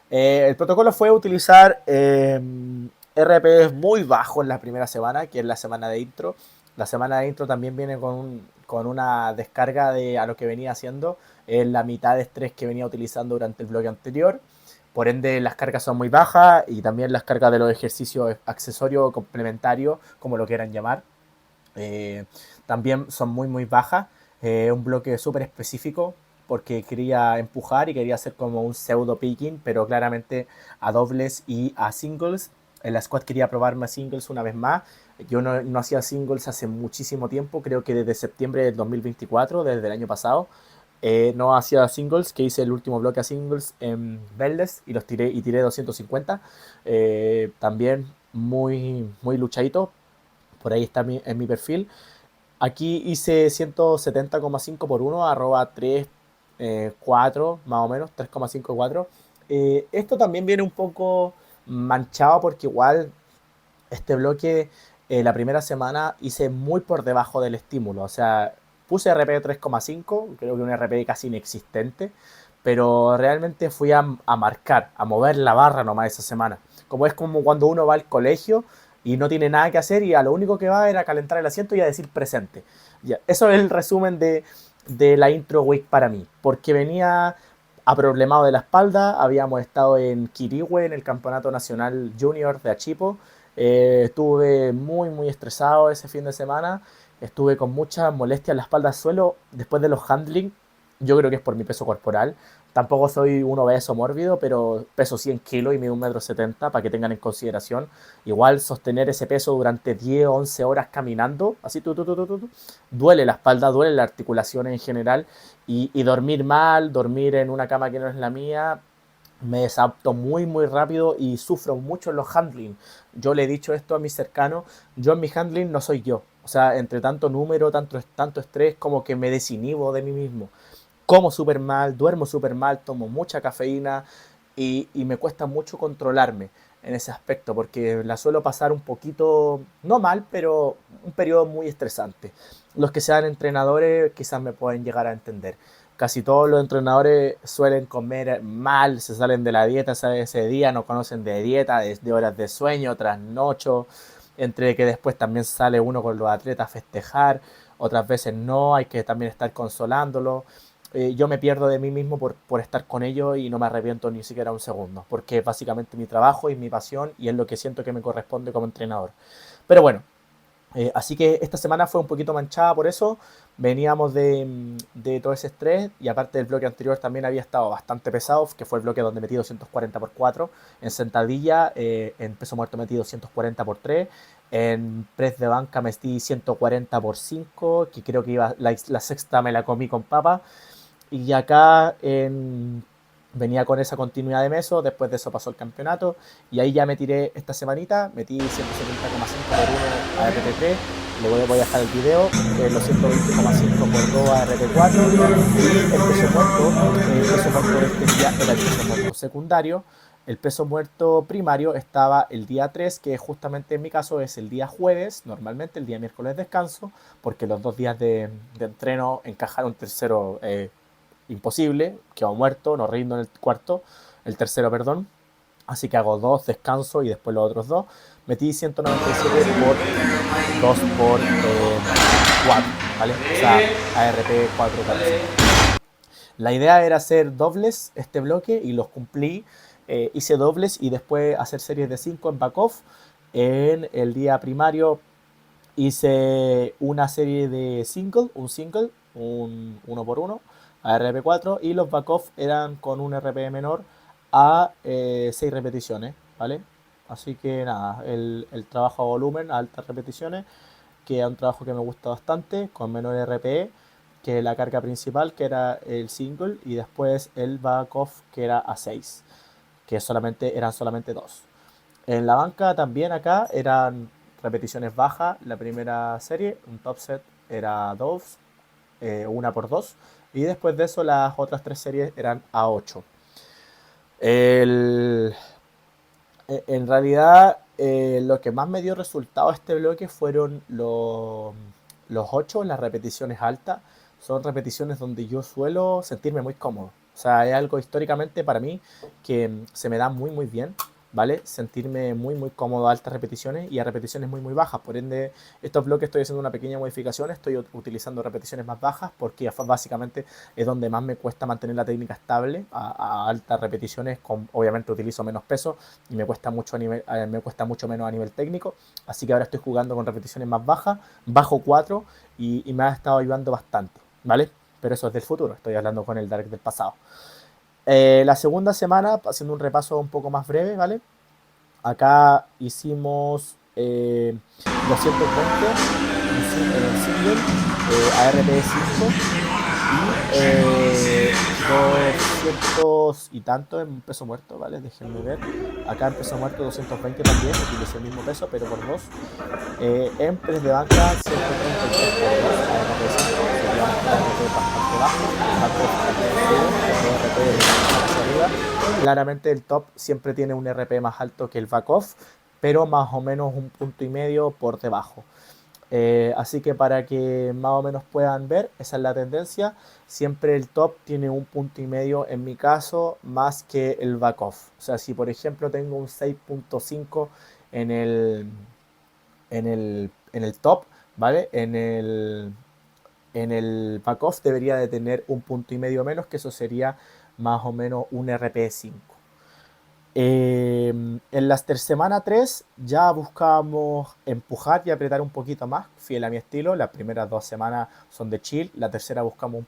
El protocolo fue utilizar RPs muy bajos en la primera semana, que es la semana de intro. La semana de intro también viene con una descarga de a lo que venía haciendo en la mitad de estrés que venía utilizando durante el bloque anterior. Por ende, las cargas son muy bajas y también las cargas de los ejercicios accesorios complementarios, como lo quieran llamar, eh, también son muy bajas. Un bloque súper específico porque quería empujar y quería hacer como un pseudo picking, pero claramente a dobles y a singles. En la squad quería probarme a singles una vez más. Yo no hacía singles hace muchísimo tiempo, creo que desde septiembre del 2024, desde el año pasado. No hacía singles, que hice el último bloque a singles en Beldes y los tiré 250. También muy luchadito, por ahí está en mi perfil. Aquí hice 170,5 por 1, arroba 3, 4, más o menos, 3,54. Esto también viene un poco manchado porque igual este bloque, la primera semana hice muy por debajo del estímulo. O sea, puse RP de 3,5, creo que un RP casi inexistente, pero realmente fui a marcar, a mover la barra nomás esa semana. Como es como cuando uno va al colegio y no tiene nada que hacer y a lo único que va era a calentar el asiento y a decir presente. Ya, eso es el resumen de la intro week para mí, porque venía aproblemado de la espalda, habíamos estado en Quirihue, en el Campeonato Nacional Junior de Achipo. Estuve muy estresado ese fin de semana, estuve con mucha molestia en la espalda al suelo después de los handling. Yo creo que es por mi peso corporal. Tampoco soy un obeso mórbido, pero peso 100 kilos y mido 1,70 m para que tengan en consideración. Igual sostener ese peso durante 10 o 11 horas caminando, así duele la espalda, duele la articulación en general. Y dormir mal, dormir en una cama que no es la mía, me desadapto muy rápido y sufro mucho en los handling. Yo le he dicho esto a mis cercanos, yo en mi handling no soy yo. O sea, entre tanto número, tanto estrés, como que me desinhibo de mí mismo. Como súper mal, duermo súper mal, tomo mucha cafeína y me cuesta mucho controlarme en ese aspecto porque la suelo pasar un poquito, no mal, pero un periodo muy estresante. Los que sean entrenadores quizás me pueden llegar a entender. Casi todos los entrenadores suelen comer mal, se salen de la dieta ese día, no conocen de dieta, de horas de sueño, trasnocho, entre que después también sale uno con los atletas a festejar, otras veces no, hay que también estar consolándolo. Yo me pierdo de mí mismo por estar con ellos y no me arrepiento ni siquiera un segundo, porque es básicamente mi trabajo y mi pasión y es lo que siento que me corresponde como entrenador. Pero bueno, Así que esta semana fue un poquito manchada por eso. Veníamos de todo ese estrés y aparte del bloque anterior también había estado bastante pesado, que fue el bloque donde metí 240 por 4. En sentadilla, en peso muerto metí 240 por 3. En press de banca metí 140 por 5, que creo que iba la sexta me la comí con papa. Y acá venía con esa continuidad de meso, después de eso pasó el campeonato y ahí ya me tiré esta semanita, metí 170,5 por 1 a RP3, le voy a dejar el video, los 120,5 por 2 a RP4 y el peso muerto de este día era el peso muerto secundario. El peso muerto primario estaba el día 3, que justamente en mi caso es el día jueves, normalmente el día miércoles descanso, porque los 2 días de entreno encajaron tercero imposible, quedo muerto, no rindo en el cuarto, el tercero, perdón. Así que hago 2, descanso y después los otros 2. Metí 197 por 2 por 4, ¿vale? O sea, ARP 4, 4. La idea era hacer dobles este bloque y los cumplí. Hice dobles y después hacer series de 5 en back-off. En el día primario hice una serie de single, un 1 por 1 a RP4 y los back-off eran con un RP menor a 6 repeticiones, ¿vale? Así que nada, el trabajo a volumen, a altas repeticiones, que es un trabajo que me gusta bastante, con menor RPE que la carga principal, que era el single, y después el back-off, que era a 6, que eran solamente 2. En la banca también acá eran repeticiones bajas, la primera serie, un top set era 2, 1 por 2, y después de eso las otras 3 series eran a 8. El, en realidad lo que más me dio resultado a este bloque fueron los 8, las repeticiones altas. Son repeticiones donde yo suelo sentirme muy cómodo. O sea, es algo históricamente para mí que se me da muy muy bien, ¿vale? Sentirme muy muy cómodo a altas repeticiones y a repeticiones muy muy bajas. Por ende, estos bloques estoy haciendo una pequeña modificación, estoy utilizando repeticiones más bajas porque básicamente es donde más me cuesta mantener la técnica estable a altas repeticiones. Obviamente utilizo menos peso y me cuesta mucho menos a nivel técnico. Así que ahora estoy jugando con repeticiones más bajas, bajo 4 y me ha estado ayudando bastante, ¿vale? Pero eso es del futuro, estoy hablando con el Dark del pasado. La segunda semana, haciendo un repaso un poco más breve, ¿vale? Acá hicimos 220 en single, ARP5 y 200 y tanto en peso muerto, ¿vale? Déjenme ver. Acá en peso muerto 220 también, utilicé el mismo peso, pero por 2. En press de banca 133 por 2, ARP5, sería un RP bastante bajo, Claramente el top siempre tiene un RP más alto que el back-off, pero más o menos un punto y medio por debajo. Así que para que más o menos puedan ver, esa es la tendencia. Siempre el top tiene un punto y medio, en mi caso, más que el back-off. O sea, si por ejemplo tengo un 6.5 en el top, ¿vale? En el back-off debería de tener un punto y medio menos, que eso sería más o menos un RP5. En la semana 3 ya buscábamos empujar y apretar un poquito más, fiel a mi estilo. Las primeras 2 semanas son de chill, la tercera buscamos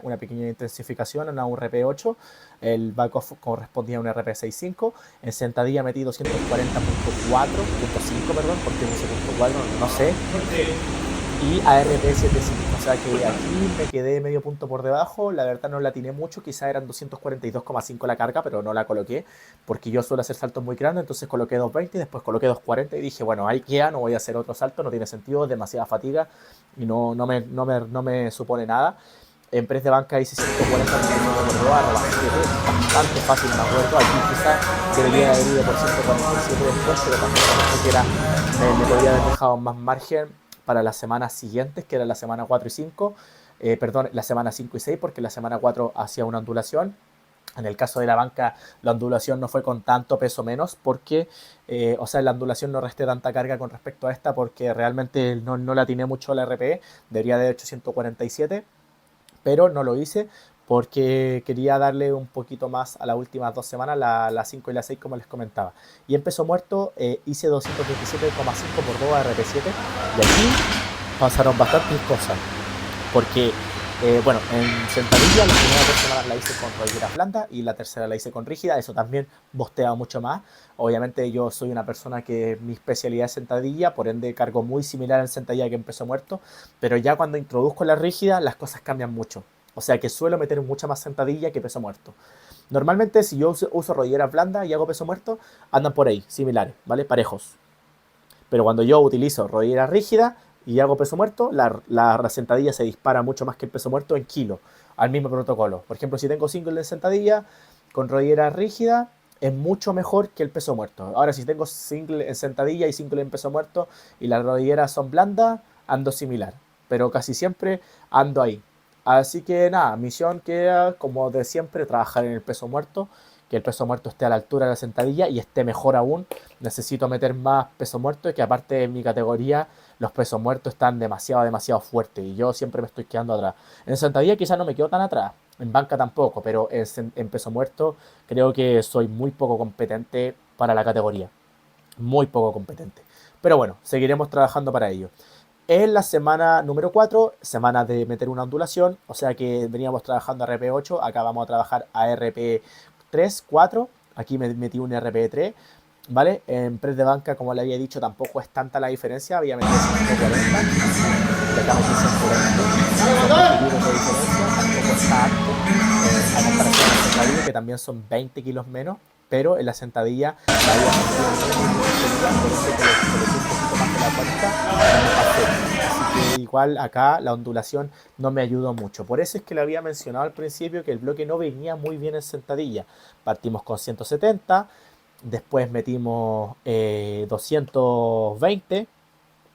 una pequeña intensificación a un RP8, el back-off correspondía a un RP65. En sentadilla metí 240.4.5, perdón, porque puse .4, no sé, y ARP75, o sea que aquí me quedé medio punto por debajo, la verdad no la atiné mucho, quizá eran 242,5 la carga, pero no la coloqué, porque yo suelo hacer saltos muy grandes, entonces coloqué 220 y después coloqué 240 y dije, bueno, ahí queda, no voy a hacer otro salto, no tiene sentido, es demasiada fatiga y no me supone nada. En press de banca hice 140 por debajo, bastante fácil, me acuerdo, aquí quizá debería haber ido por 147 después, pero también que me podría haber dejado más margen para las semanas siguientes, que era la semana 4 y 5, perdón, la semana 5 y 6, porque la semana 4 hacía una ondulación. En el caso de la banca, la ondulación no fue con tanto peso menos, porque, o sea, en la ondulación no resté tanta carga con respecto a esta, porque realmente no la atiné mucho la RPE, debería de hecho 147, pero no lo hice porque quería darle un poquito más a las últimas 2 semanas, las 5 y las 6 como les comentaba. Y en peso muerto hice 227,5 por 2 RP7 y aquí pasaron bastantes cosas, porque bueno, en sentadilla la primera 2 semanas la hice con rodillera blanda y la tercera la hice con rígida, eso también bostea mucho más. Obviamente yo soy una persona que mi especialidad es sentadilla, por ende cargo muy similar en sentadilla que en peso muerto, pero ya cuando introduzco la rígida las cosas cambian mucho. O sea que suelo meter mucha más sentadilla que peso muerto. Normalmente si yo uso rodilleras blandas y hago peso muerto, andan por ahí, similares, ¿vale? Parejos. Pero cuando yo utilizo rodillera rígida y hago peso muerto, la sentadilla se dispara mucho más que el peso muerto en kilo, al mismo protocolo. Por ejemplo, si tengo single de sentadilla con rodillera rígida, es mucho mejor que el peso muerto. Ahora, si tengo single en sentadilla y single en peso muerto y las rodilleras son blandas, ando similar. Pero casi siempre ando ahí. Así que nada, misión queda como de siempre, trabajar en el peso muerto, que el peso muerto esté a la altura de la sentadilla y esté mejor aún. Necesito meter más peso muerto y que aparte en mi categoría los pesos muertos están demasiado fuertes y yo siempre me estoy quedando atrás. En sentadilla quizás no me quedo tan atrás, en banca tampoco, pero en peso muerto creo que soy muy poco competente para la categoría. Muy poco competente. Pero bueno, seguiremos trabajando para ello. En la semana número 4, semana de meter una ondulación, o sea que veníamos trabajando a RP8, acá vamos a trabajar a RP3, 4, aquí me metí un RP3, ¿vale? En press de banca, como le había dicho, tampoco es tanta la diferencia, había metido 140, y acá metí 120, son 20 kilos de diferencia, tampoco está alto, a comparación del sentadilla, que también son 20 kilos menos, pero en la sentadilla la había metido por eso coloqué un poquito más de la cuenta, no me pasé. Así que igual acá la ondulación no me ayudó mucho. Por eso es que le había mencionado al principio que el bloque no venía muy bien en sentadilla. Partimos con 170, después metimos 220,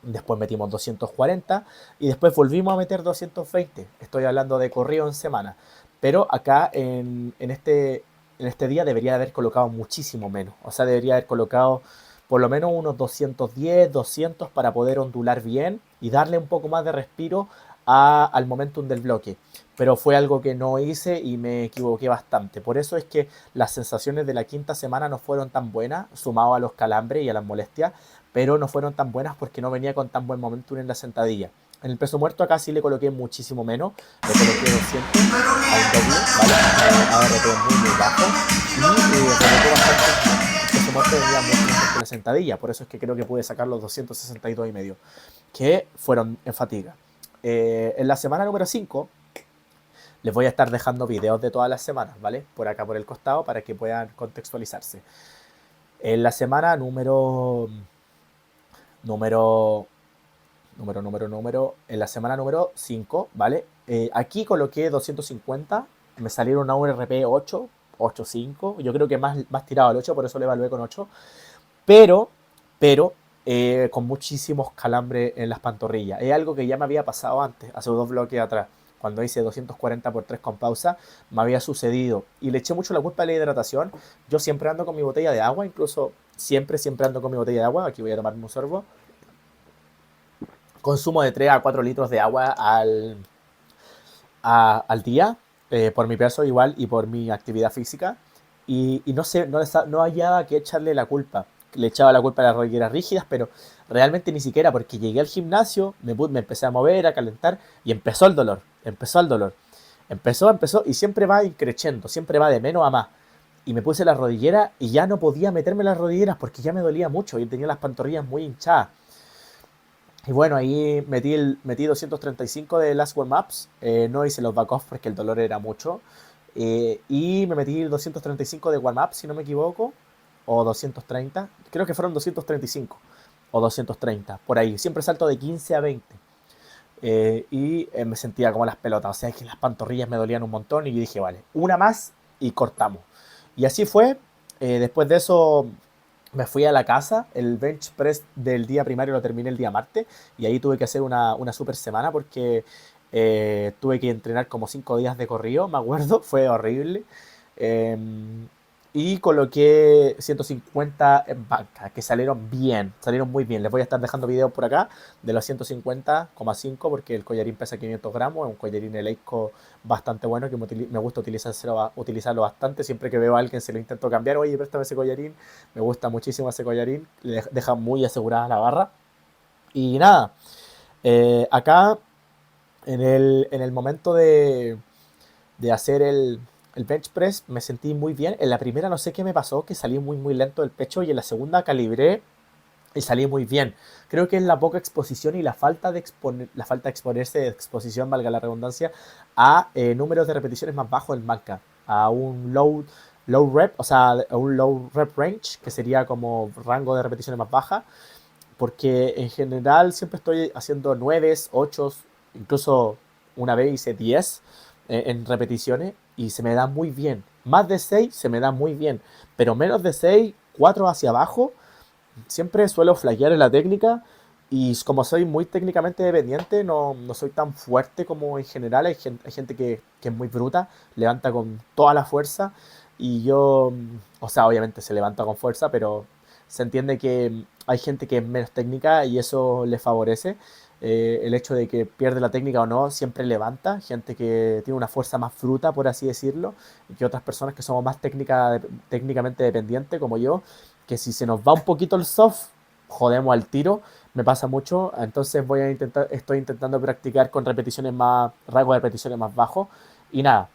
después metimos 240 y después volvimos a meter 220. Estoy hablando de corrido en semana. Pero acá en este día debería haber colocado muchísimo menos. O sea, debería haber colocado por lo menos unos 210, 200 para poder ondular bien y darle un poco más de respiro al momentum del bloque. Pero fue algo que no hice y me equivoqué bastante. Por eso es que las sensaciones de la quinta semana no fueron tan buenas, sumado a los calambres y a las molestias, pero no fueron tan buenas porque no venía con tan buen momentum en la sentadilla. En el peso muerto acá sí le coloqué muchísimo menos, le coloqué 200 a un doble, ¿vale? ARP muy bajo y rebotó bastante. El peso muerto venía mucho mejor que la sentadilla, por eso es que creo que pude sacar los 262,5, que fueron en fatiga. En la semana número 5 les voy a estar dejando videos de todas las semanas, ¿vale? Por acá por el costado para que puedan contextualizarse. En la semana número en la semana número 5, ¿vale? Aquí coloqué 250, me salieron a un RP 8, 8.5, yo creo que más tirado al 8, por eso le evalué con 8, pero, con muchísimos calambres en las pantorrillas. Es algo que ya me había pasado antes, hace 2 bloques atrás, cuando hice 240 por 3 con pausa, me había sucedido y le eché mucho la culpa a la hidratación. Yo siempre ando con mi botella de agua, incluso siempre ando con mi botella de agua, aquí voy a tomarme un sorbo. Consumo de 3 a 4 litros de agua al día, por mi peso igual y por mi actividad física. Y no sé, no hallaba que echarle la culpa. Le echaba la culpa a las rodilleras rígidas, pero realmente ni siquiera, porque llegué al gimnasio, me empecé a mover, a calentar y empezó el dolor. Empezó el dolor. Empezó y siempre va increciendo, siempre va de menos a más. Y me puse las rodilleras y ya no podía meterme las rodilleras porque ya me dolía mucho y tenía las pantorrillas muy hinchadas. Y bueno, ahí metí 235 de Last Warm Ups, no hice los back-off porque el dolor era mucho. Y me metí 235 de Warm Up, si no me equivoco, o 230, creo que fueron 235 o 230, por ahí. Siempre salto de 15 a 20. Y me sentía como las pelotas, o sea que las pantorrillas me dolían un montón y yo dije, vale, una más y cortamos. Y así fue. Después de eso me fui a la casa, el bench press del día primario lo terminé el día martes y ahí tuve que hacer una super semana porque tuve que entrenar como 5 días de corrido, me acuerdo, fue horrible. Eh, y coloqué 150 en banca, que salieron bien, salieron muy bien. Les voy a estar dejando videos por acá de los 150,5 porque el collarín pesa 500 gramos, es un collarín Eleiko bastante bueno que me gusta utilizarlo bastante. Siempre que veo a alguien se lo intento cambiar, oye, préstame ese collarín, me gusta muchísimo ese collarín, le deja muy asegurada la barra. Y nada, acá en el momento de hacer el bench press me sentí muy bien. En la primera no sé qué me pasó, que salí muy muy lento del pecho y en la segunda calibré y salí muy bien. Creo que es la poca exposición y la falta de exponerse, de exposición, valga la redundancia, a números de repeticiones más bajos en banca, a un low rep, o sea, a un low rep range, que sería como rango de repeticiones más baja, porque en general siempre estoy haciendo 9, 8, incluso una vez hice 10 en repeticiones y se me da muy bien. Más de 6 se me da muy bien, pero menos de 6, 4 hacia abajo, siempre suelo flaquear en la técnica y como soy muy técnicamente dependiente, no soy tan fuerte como en general. Hay gente que es muy bruta, levanta con toda la fuerza y yo, o sea, obviamente se levanta con fuerza, pero se entiende que hay gente que es menos técnica y eso le favorece. El hecho de que pierde la técnica o no, siempre levanta. Gente que tiene una fuerza más fruta, por así decirlo, y que otras personas que somos más técnicamente dependientes, como yo, que si se nos va un poquito el soft, jodemos al tiro, me pasa mucho, entonces estoy intentando practicar con rango de repeticiones más bajo, y nada,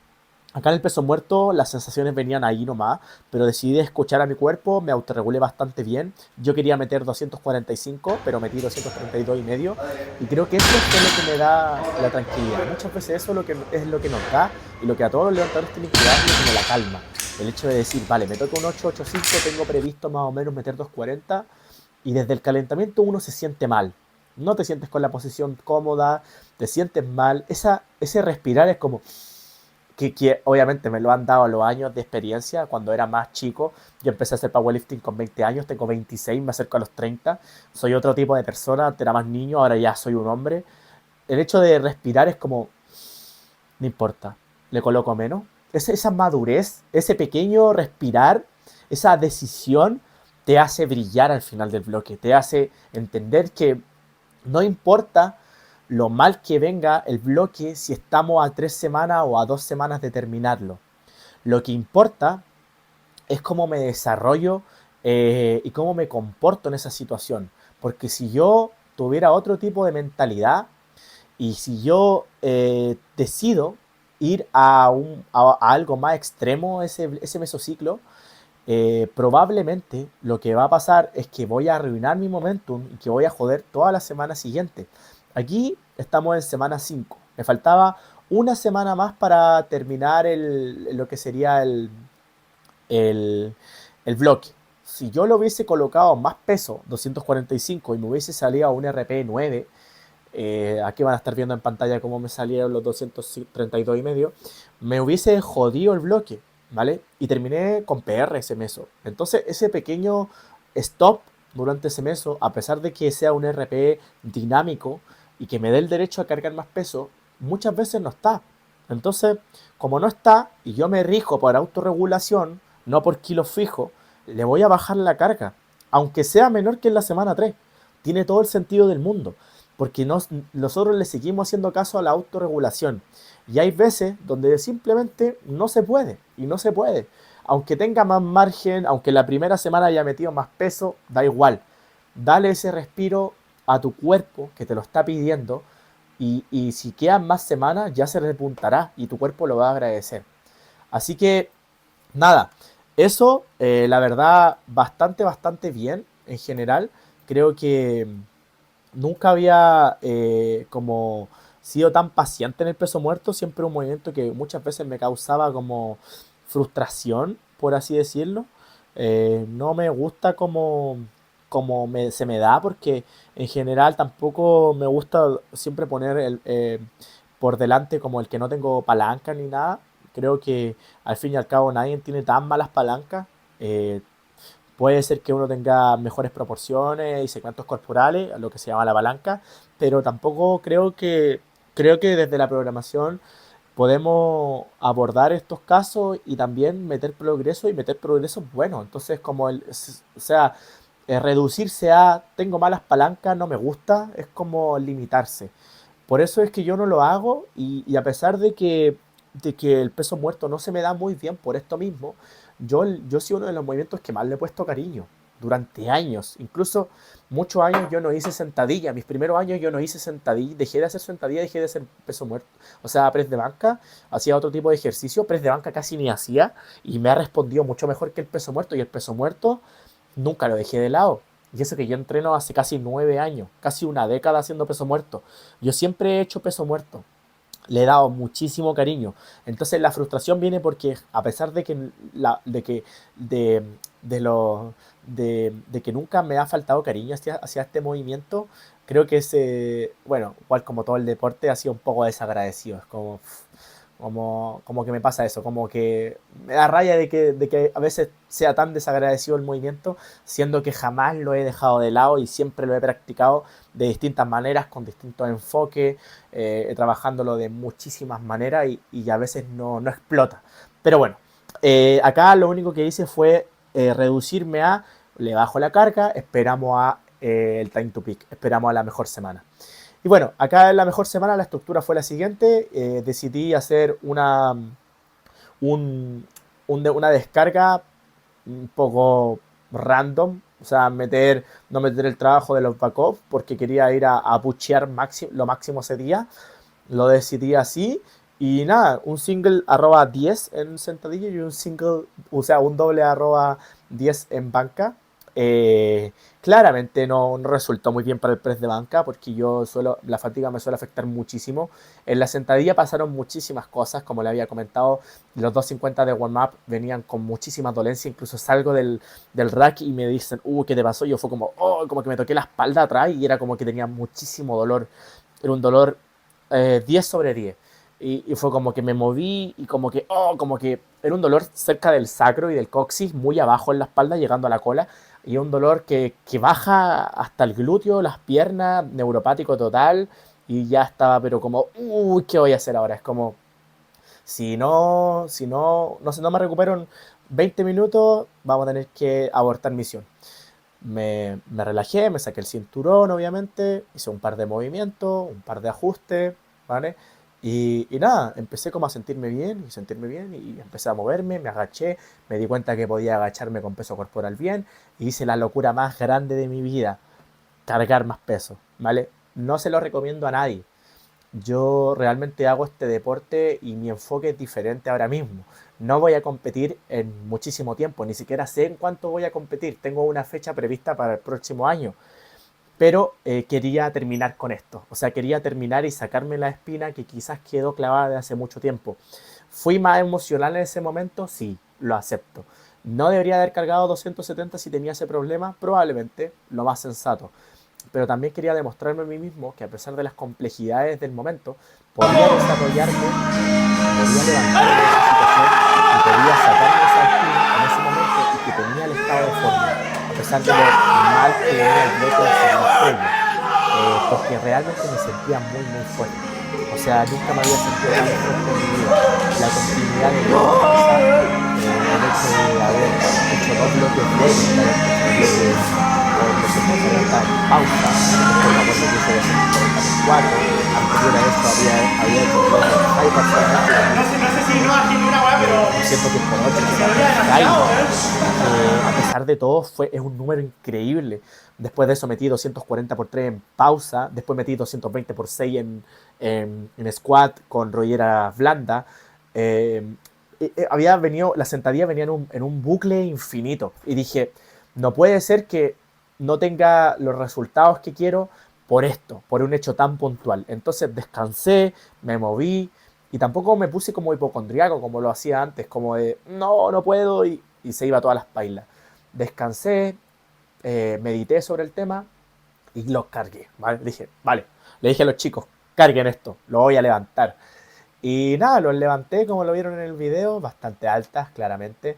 acá en el peso muerto las sensaciones venían ahí nomás, pero decidí escuchar a mi cuerpo, me autorregulé bastante bien. Yo quería meter 245, pero metí 232,5 y creo que eso es lo que me da la tranquilidad. Muchas veces eso es lo que nos da y lo que a todos los levantadores tienen que darle como la calma. El hecho de decir, vale, me toca un 885, tengo previsto más o menos meter 240 y desde el calentamiento uno se siente mal. No te sientes con la posición cómoda, te sientes mal. Ese respirar es como que obviamente me lo han dado los años de experiencia cuando era más chico. Yo empecé a hacer powerlifting con 20 años, tengo 26, me acerco a los 30. Soy otro tipo de persona, antes era más niño, ahora ya soy un hombre. El hecho de respirar es como, no importa, le coloco menos. Esa madurez, ese pequeño respirar, esa decisión te hace brillar al final del bloque, te hace entender que no importa lo mal que venga el bloque si estamos a 3 semanas o a 2 semanas de terminarlo. Lo que importa es cómo me desarrollo y cómo me comporto en esa situación. Porque si yo tuviera otro tipo de mentalidad y si yo decido ir a algo más extremo, ese mesociclo, probablemente lo que va a pasar es que voy a arruinar mi momentum y que voy a joder toda la semana siguiente. Aquí estamos en semana 5. Me faltaba una semana más para terminar lo que sería el, el bloque. Si yo lo hubiese colocado más peso, 245, y me hubiese salido a un RP 9, aquí van a estar viendo en pantalla cómo me salieron los 232,5, me hubiese jodido el bloque, ¿vale? Y terminé con PR ese meso. Entonces, ese pequeño stop durante ese meso, a pesar de que sea un RP dinámico y que me dé el derecho a cargar más peso, muchas veces no está. Entonces, como no está y yo me rijo por autorregulación, no por kilos fijos, le voy a bajar la carga, aunque sea menor que en la semana 3. Tiene todo el sentido del mundo, porque nosotros le seguimos haciendo caso a la autorregulación. Y hay veces donde simplemente no se puede, y no se puede. Aunque tenga más margen, aunque la primera semana haya metido más peso, da igual. Dale ese respiro a tu cuerpo que te lo está pidiendo y si quedan más semanas ya se repuntará y tu cuerpo lo va a agradecer. Así que nada, eso la verdad bastante bien en general. Creo que nunca había como sido tan paciente en el peso muerto, siempre un movimiento que muchas veces me causaba como frustración, por así decirlo. No me gusta como se me da, porque en general tampoco me gusta siempre poner por delante como el que no tengo palanca ni nada. Creo que al fin y al cabo nadie tiene tan malas palancas. Eh, Puede ser que uno tenga mejores proporciones y segmentos corporales, lo que se llama la palanca, pero tampoco creo que desde la programación podemos abordar estos casos y también meter progreso y meter progresos buenos. Entonces, o sea, reducirse a tengo malas palancas, no me gusta, es como limitarse. Por eso es que yo no lo hago y a pesar de que el peso muerto no se me da muy bien por esto mismo, yo sí uno de los movimientos que más le he puesto cariño durante años. Incluso muchos años yo no hice sentadilla. Mis primeros años yo no hice sentadilla. Dejé de hacer sentadilla, dejé de hacer peso muerto. O sea, press de banca. Hacía otro tipo de ejercicio. Press de banca casi ni hacía. Y me ha respondido mucho mejor que el peso muerto. Y el peso muerto nunca lo dejé de lado. Y eso que yo entreno hace casi 9 años. Casi una década haciendo peso muerto. Yo siempre he hecho peso muerto, le he dado muchísimo cariño. Entonces la frustración viene porque a pesar de que de, de lo de que nunca me ha faltado cariño hacia este movimiento, creo que bueno, igual como todo el deporte ha sido un poco desagradecido. Es como que me pasa eso, como que me da raya de que a veces sea tan desagradecido el movimiento, siendo que jamás lo he dejado de lado y siempre lo he practicado de distintas maneras, con distintos enfoques, trabajándolo de muchísimas maneras y a veces no explota. Pero bueno, acá lo único que hice fue reducirme a, le bajo la carga, esperamos a el time to peak, esperamos a la mejor semana. Y bueno, acá en la mejor semana la estructura fue la siguiente. Decidí hacer un, una descarga un poco random. O sea, no meter el trabajo de los backups porque quería ir a puchear lo máximo ese día. Lo decidí así. Y nada, un single arroba 10 en sentadilla y un single, o sea, un doble arroba 10 en banca. Eh, Claramente no resultó muy bien para el press de banca porque la fatiga me suele afectar muchísimo. En la sentadilla pasaron muchísimas cosas, como le había comentado, los 250 de warm-up venían con muchísima dolencia, incluso salgo del rack y me dicen, ¿qué te pasó? Yo fue como, como que me toqué la espalda atrás y era como que tenía muchísimo dolor, era un dolor 10 sobre 10. Y fue como que me moví y como que era un dolor cerca del sacro y del coxis, muy abajo en la espalda, llegando a la cola. Y un dolor que baja hasta el glúteo, las piernas, neuropático total. Y ya estaba, pero como, ¿qué voy a hacer ahora? Es como, si no me recupero en 20 minutos, vamos a tener que abortar misión. Me relajé, me saqué el cinturón, obviamente, hice un par de movimientos, un par de ajustes, ¿vale? Y nada, empecé como a sentirme bien, y empecé a moverme, me agaché, me di cuenta que podía agacharme con peso corporal bien, y hice la locura más grande de mi vida, cargar más peso, ¿vale? No se lo recomiendo a nadie. Yo realmente hago este deporte y mi enfoque es diferente ahora mismo. No voy a competir en muchísimo tiempo, ni siquiera sé en cuánto voy a competir. Tengo una fecha prevista para el próximo año, pero quería terminar con esto. O sea, quería terminar y sacarme la espina que quizás quedó clavada de hace mucho tiempo. ¿Fui más emocional en ese momento? Sí, lo acepto. ¿No debería haber cargado 270 si tenía ese problema? Probablemente, lo más sensato, pero también quería demostrarme a mí mismo que a pesar de las complejidades del momento, podía desarrollarme, podía levantarme de esa situación y podía sacarme esa espina en ese momento y que tenía el estado de forma, a pesar de lo mal que venía el bloque de semana previo, porque realmente me sentía muy fuerte. O sea, nunca me había sentido tan fuerte en mi vida. La continuidad de mi fuerza, el hecho de haber hecho dos bloques de bloques donde se encuentra esta pausa, después me acuerdo que hice 244, anterior a eso había hecho bloques high parcialmente con No sé, no sé si no hace ni una weá, pero. 200 pies por 8, o sea, a pesar de todo es un número increíble. Después de eso metí 240 por 3 en pausa, después metí 220 por 6 en squat con rollera blanda. La sentadilla venía en un bucle infinito y dije, no puede ser que no tenga los resultados que quiero por esto, por un hecho tan puntual. Entonces descansé, me moví y tampoco me puse como hipocondriaco como lo hacía antes, como de no puedo y se iba a todas las pailas. Descansé, medité sobre el tema y los cargué. ¿Vale? Dije, vale, le dije a los chicos, carguen esto, lo voy a levantar. Y nada, los levanté como lo vieron en el video, bastante altas, claramente.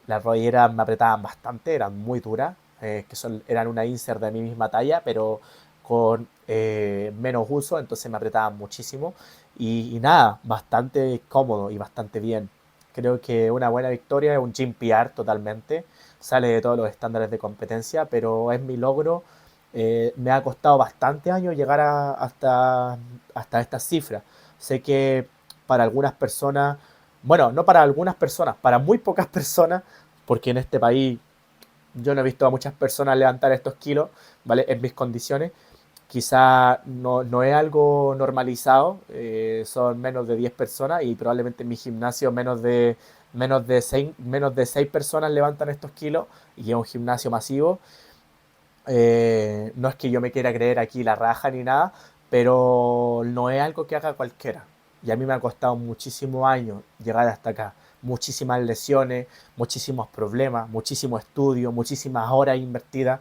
Las rolleras me apretaban bastante, eran muy duras, eran una insert de mi misma talla, pero con menos uso, entonces me apretaban muchísimo. y nada, bastante cómodo y bastante bien. Creo que una buena victoria es un gym PR totalmente, sale de todos los estándares de competencia, pero es mi logro. Me ha costado bastante años llegar hasta estas cifras. Sé que para algunas personas, bueno, no para algunas personas, para muy pocas personas, porque en este país yo no he visto a muchas personas levantar estos kilos, ¿vale? En mis condiciones. Quizá no es algo normalizado, son menos de 10 personas y probablemente en mi gimnasio menos de 6 personas levantan estos kilos y es un gimnasio masivo. No es que yo me quiera creer aquí la raja ni nada, pero no es algo que haga cualquiera. Y a mí me ha costado muchísimos años llegar hasta acá. Muchísimas lesiones, muchísimos problemas, muchísimo estudio, muchísimas horas invertidas.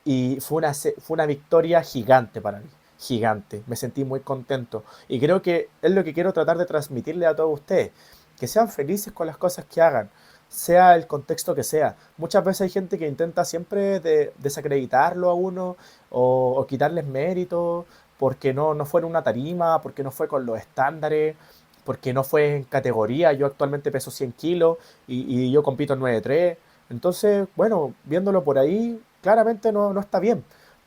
Y fue una victoria gigante para mí, gigante. Me sentí muy contento. Y creo que es lo que quiero tratar de transmitirle a todos ustedes. Que sean felices con las cosas que hagan, sea el contexto que sea. Muchas veces hay gente que intenta siempre desacreditarlo a uno o quitarles mérito porque no fue en una tarima, porque no fue con los estándares, porque no fue en categoría. Yo actualmente peso 100 kilos y yo compito en 93. Entonces, bueno, viéndolo por ahí, claramente no está bien.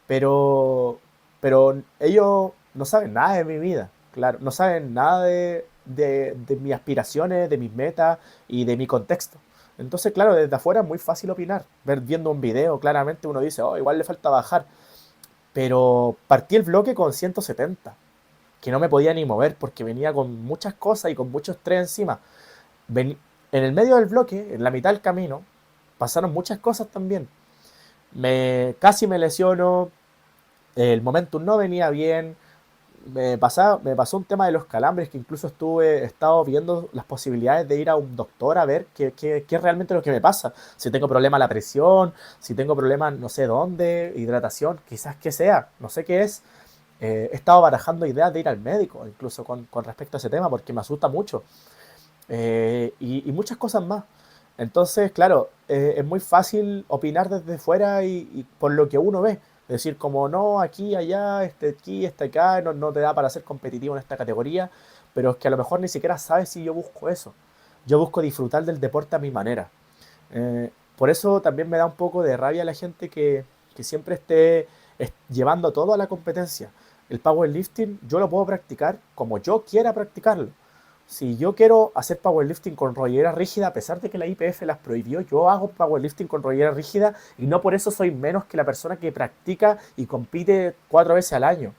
Pero, pero ellos no saben nada de mi vida, claro, no saben nada de mis aspiraciones, de mis metas y de mi contexto. Entonces, claro, desde afuera es muy fácil opinar. Viendo un video, claramente uno dice, oh, igual le falta bajar. Pero partí el bloque con 170, que no me podía ni mover porque venía con muchas cosas y con mucho estrés encima. Ven- en el medio del bloque, en la mitad del camino, pasaron muchas cosas también. Casi me lesiono, el momentum no venía bien, me pasó un tema de los calambres que incluso he estado viendo las posibilidades de ir a un doctor a ver qué es realmente lo que me pasa. Si tengo problema a la presión, si tengo problemas no sé dónde, hidratación, quizás que sea, no sé qué es. He estado barajando ideas de ir al médico, incluso con respecto a ese tema, porque me asusta mucho. Y muchas cosas más. Entonces, claro, es muy fácil opinar desde fuera y por lo que uno ve. Es decir, como no, aquí, este acá, no te da para ser competitivo en esta categoría, pero es que a lo mejor ni siquiera sabes si yo busco eso. Yo busco disfrutar del deporte a mi manera. Por eso también me da un poco de rabia la gente que siempre esté llevando todo a la competencia. El powerlifting yo lo puedo practicar como yo quiera practicarlo. Si yo quiero hacer powerlifting con rodillera rígida, a pesar de que la IPF las prohibió, yo hago powerlifting con rodillera rígida y no por eso soy menos que la persona que practica y compite 4 veces al año.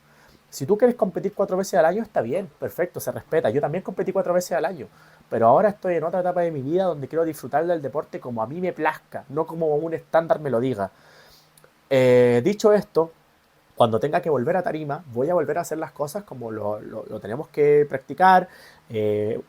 Si tú quieres competir 4 veces al año, está bien, perfecto, se respeta. Yo también competí 4 veces al año, pero ahora estoy en otra etapa de mi vida donde quiero disfrutar del deporte como a mí me plazca, no como un estándar me lo diga. Dicho esto, cuando tenga que volver a tarima, voy a volver a hacer las cosas como lo tenemos que practicar,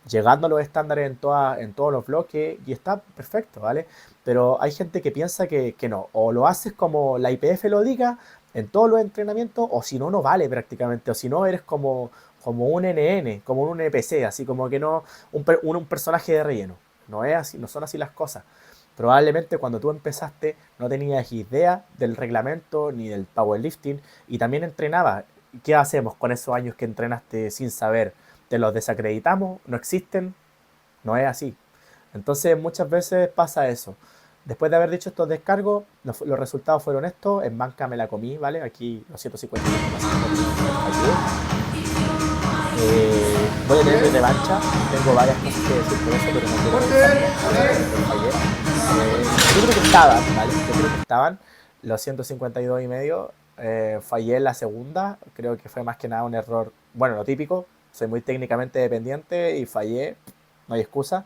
llegando a los estándares en todos los bloques, y está perfecto, ¿vale? Pero hay gente que piensa que no, o lo haces como la IPF lo diga en todos los entrenamientos, o si no, no vale prácticamente, o si no, eres como un NN, como un NPC, así como que no, un personaje de relleno. No es así, no son así las cosas. Probablemente cuando tú empezaste no tenías idea del reglamento ni del powerlifting y también entrenabas. ¿Qué hacemos con esos años que entrenaste sin saber? ¿Te los desacreditamos? ¿No existen? No es así. Entonces muchas veces pasa eso. Después de haber dicho estos descargos, los resultados fueron estos. En banca me la comí, ¿vale? Aquí los 150 voy a tener mi revancha. Tengo varias cosas que decir por eso, pero no quiero fallé. Yo creo que estaban, ¿vale? Yo creo que estaban los 152 y medio. Fallé en la segunda. Creo que fue más que nada un error. Bueno, lo típico. Soy muy técnicamente dependiente y fallé. No hay excusa.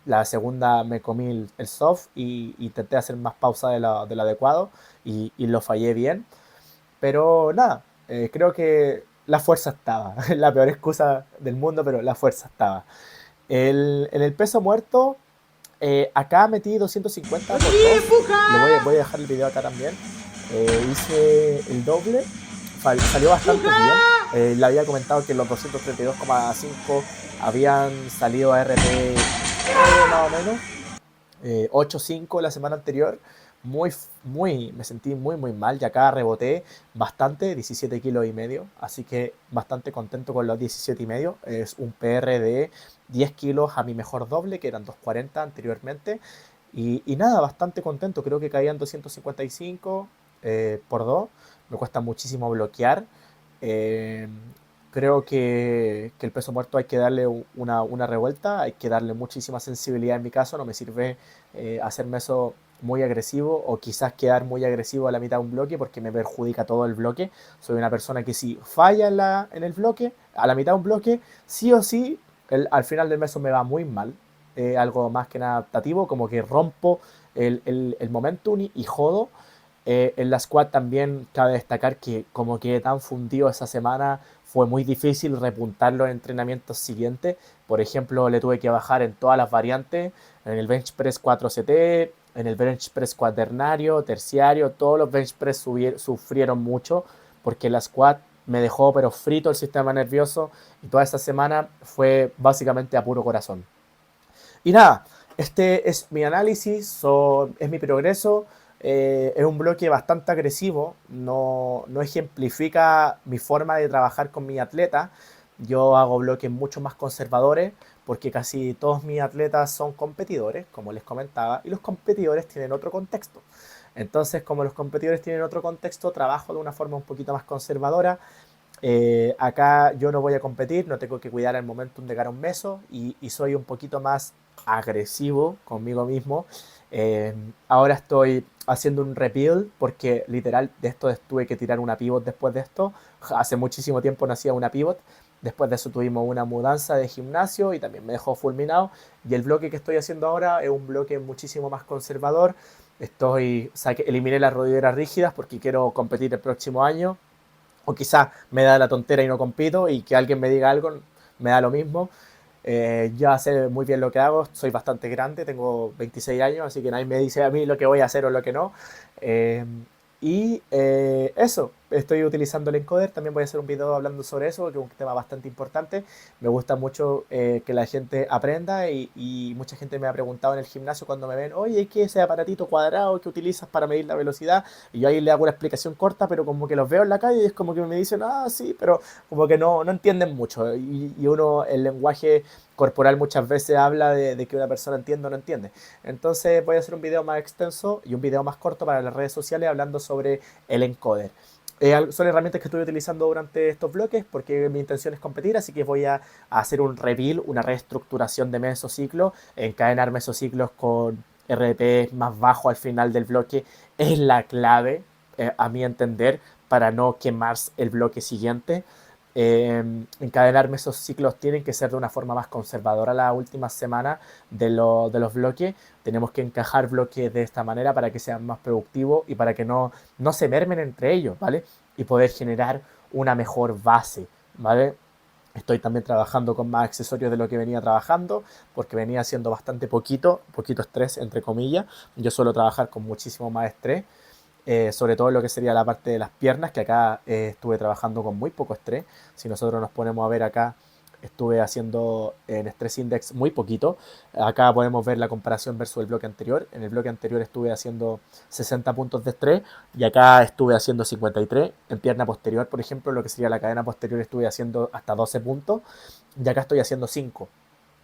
La segunda me comí el soft y intenté hacer más pausa de lo adecuado y lo fallé bien. Pero nada, creo que la fuerza estaba. La peor excusa del mundo, pero la fuerza estaba. En el peso muerto, acá metí 250 por 2. Voy a dejar el video acá también. Hice el doble. Salió bastante bien. Le había comentado que los 232,5 habían salido a RP más o menos 8.5 la semana anterior. me sentí muy mal, y acá reboté bastante, 17 kilos y medio, así que bastante contento con los 17 y medio. Es un PR de 10 kilos a mi mejor doble, que eran 240 anteriormente. Y nada, bastante contento, creo que caían 255 por 2. Me cuesta muchísimo bloquear. Eh, Creo que el peso muerto hay que darle una revuelta, hay que darle muchísima sensibilidad en mi caso, no me sirve hacerme eso muy agresivo o quizás quedar muy agresivo a la mitad de un bloque porque me perjudica todo el bloque. Soy una persona que si falla en el bloque, a la mitad de un bloque, sí o sí, al final del mes me va muy mal. Algo más que nada adaptativo, como que rompo el momentum y jodo. En la squad también cabe destacar que como quedé tan fundido esa semana, fue muy difícil repuntar los entrenamientos siguientes. Por ejemplo, le tuve que bajar en todas las variantes, en el bench press 4CT, en el bench press cuaternario, terciario, todos los bench press sufrieron mucho porque la squad me dejó pero frito el sistema nervioso y toda esa semana fue básicamente a puro corazón. Y nada, este es mi análisis, es mi progreso. Es un bloque bastante agresivo, no ejemplifica mi forma de trabajar con mi atleta. Yo hago bloques mucho más conservadores porque casi todos mis atletas son competidores, como les comentaba, y los competidores tienen otro contexto. Entonces, como los competidores tienen otro contexto, trabajo de una forma un poquito más conservadora. Acá yo no voy a competir, no tengo que cuidar el momentum de cara a un meso y soy un poquito más agresivo conmigo mismo. Ahora estoy haciendo un rebuild porque literal de esto tuve que tirar una pivot después de esto. Hace muchísimo tiempo no hacía una pivot. Después de eso tuvimos una mudanza de gimnasio y también me dejó fulminado. Y el bloque que estoy haciendo ahora es un bloque muchísimo más conservador. Eliminé las rodilleras rígidas porque quiero competir el próximo año o quizás me da la tontera y no compito y que alguien me diga algo me da lo mismo. Ya sé muy bien lo que hago, soy bastante grande, tengo 26 años, así que nadie me dice a mí lo que voy a hacer o lo que no. Eh, Eso, estoy utilizando el encoder, también voy a hacer un video hablando sobre eso, que es un tema bastante importante. Me gusta mucho que la gente aprenda y mucha gente me ha preguntado en el gimnasio cuando me ven, oye, ¿qué es ese aparatito cuadrado que utilizas para medir la velocidad? Y yo ahí le hago una explicación corta, pero como que los veo en la calle y es como que me dicen, ah, sí, pero como que no entienden mucho. Y uno, el lenguaje corporal muchas veces habla de que una persona entiende o no entiende. Entonces voy a hacer un video más extenso y un video más corto para las redes sociales hablando sobre el encoder. Son herramientas que estoy utilizando durante estos bloques porque mi intención es competir, así que voy a hacer un reveal, una reestructuración de mesociclo, encadenar mesociclos con RP más bajo al final del bloque es la clave, a mi entender, para no quemar el bloque siguiente. Encadenarme esos ciclos tienen que ser de una forma más conservadora la última semana de los bloques. Tenemos que encajar bloques de esta manera para que sean más productivos y para que no se mermen entre ellos, ¿vale? Y poder generar una mejor base, ¿vale? Estoy también trabajando con más accesorios de lo que venía trabajando, porque venía haciendo bastante poquito estrés, entre comillas. Yo suelo trabajar con muchísimo más estrés, sobre todo lo que sería la parte de las piernas, que acá estuve trabajando con muy poco estrés. Si nosotros nos ponemos a ver acá, estuve haciendo en Stress Index muy poquito. Acá podemos ver la comparación versus el bloque anterior. En el bloque anterior estuve haciendo 60 puntos de estrés y acá estuve haciendo 53. En pierna posterior, por ejemplo, lo que sería la cadena posterior, estuve haciendo hasta 12 puntos y acá estoy haciendo 5.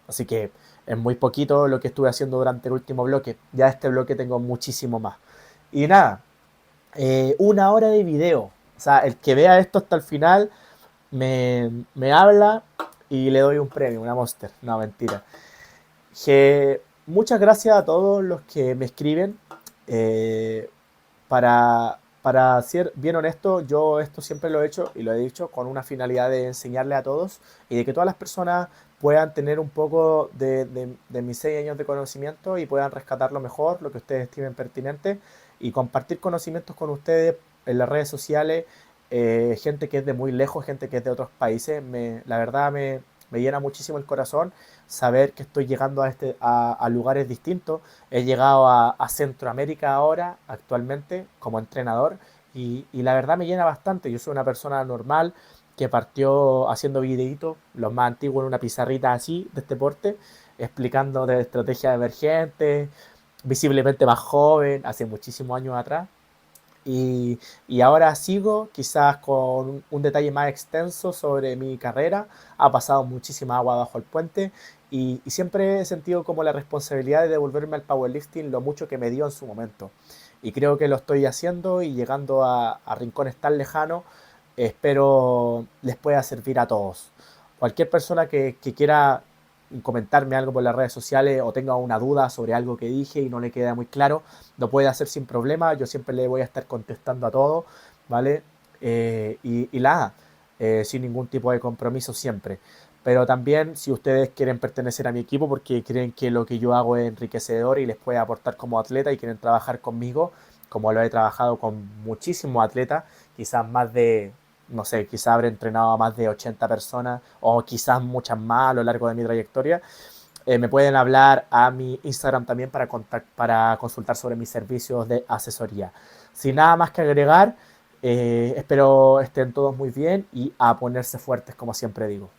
Así que es muy poquito lo que estuve haciendo durante el último bloque. Ya este bloque tengo muchísimo más. Y nada, una hora de video. O sea, el que vea esto hasta el final me habla y le doy un premio, una Monster. No, mentira. Muchas gracias a todos los que me escriben. Eh, para ser bien honesto, yo esto siempre lo he hecho y lo he dicho con una finalidad de enseñarle a todos y de que todas las personas puedan tener un poco de mis 6 años de conocimiento y puedan rescatar lo mejor, lo que ustedes estimen pertinente y compartir conocimientos con ustedes en las redes sociales, gente que es de muy lejos, gente que es de otros países, la verdad me llena muchísimo el corazón saber que estoy llegando a lugares distintos. He llegado a Centroamérica ahora, actualmente, como entrenador, y la verdad me llena bastante. Yo soy una persona normal que partió haciendo videitos, los más antiguos en una pizarrita así, de este porte, explicando de estrategias emergentes, visiblemente más joven, hace muchísimos años atrás. Y ahora sigo quizás con un detalle más extenso sobre mi carrera. Ha pasado muchísima agua bajo el puente y siempre he sentido como la responsabilidad de devolverme al powerlifting lo mucho que me dio en su momento. Y creo que lo estoy haciendo y llegando a rincones tan lejanos, espero les pueda servir a todos. Cualquier persona que quiera comentarme algo por las redes sociales o tenga una duda sobre algo que dije y no le queda muy claro, lo puede hacer sin problema. Yo siempre le voy a estar contestando a todo, ¿vale? Y nada, sin ningún tipo de compromiso siempre. Pero también si ustedes quieren pertenecer a mi equipo porque creen que lo que yo hago es enriquecedor y les puede aportar como atleta y quieren trabajar conmigo, como lo he trabajado con muchísimos atletas, quizás más de, no sé, quizás habré entrenado a más de 80 personas o quizás muchas más a lo largo de mi trayectoria. Me pueden hablar a mi Instagram también para consultar sobre mis servicios de asesoría. Sin nada más que agregar, espero estén todos muy bien y a ponerse fuertes como siempre digo.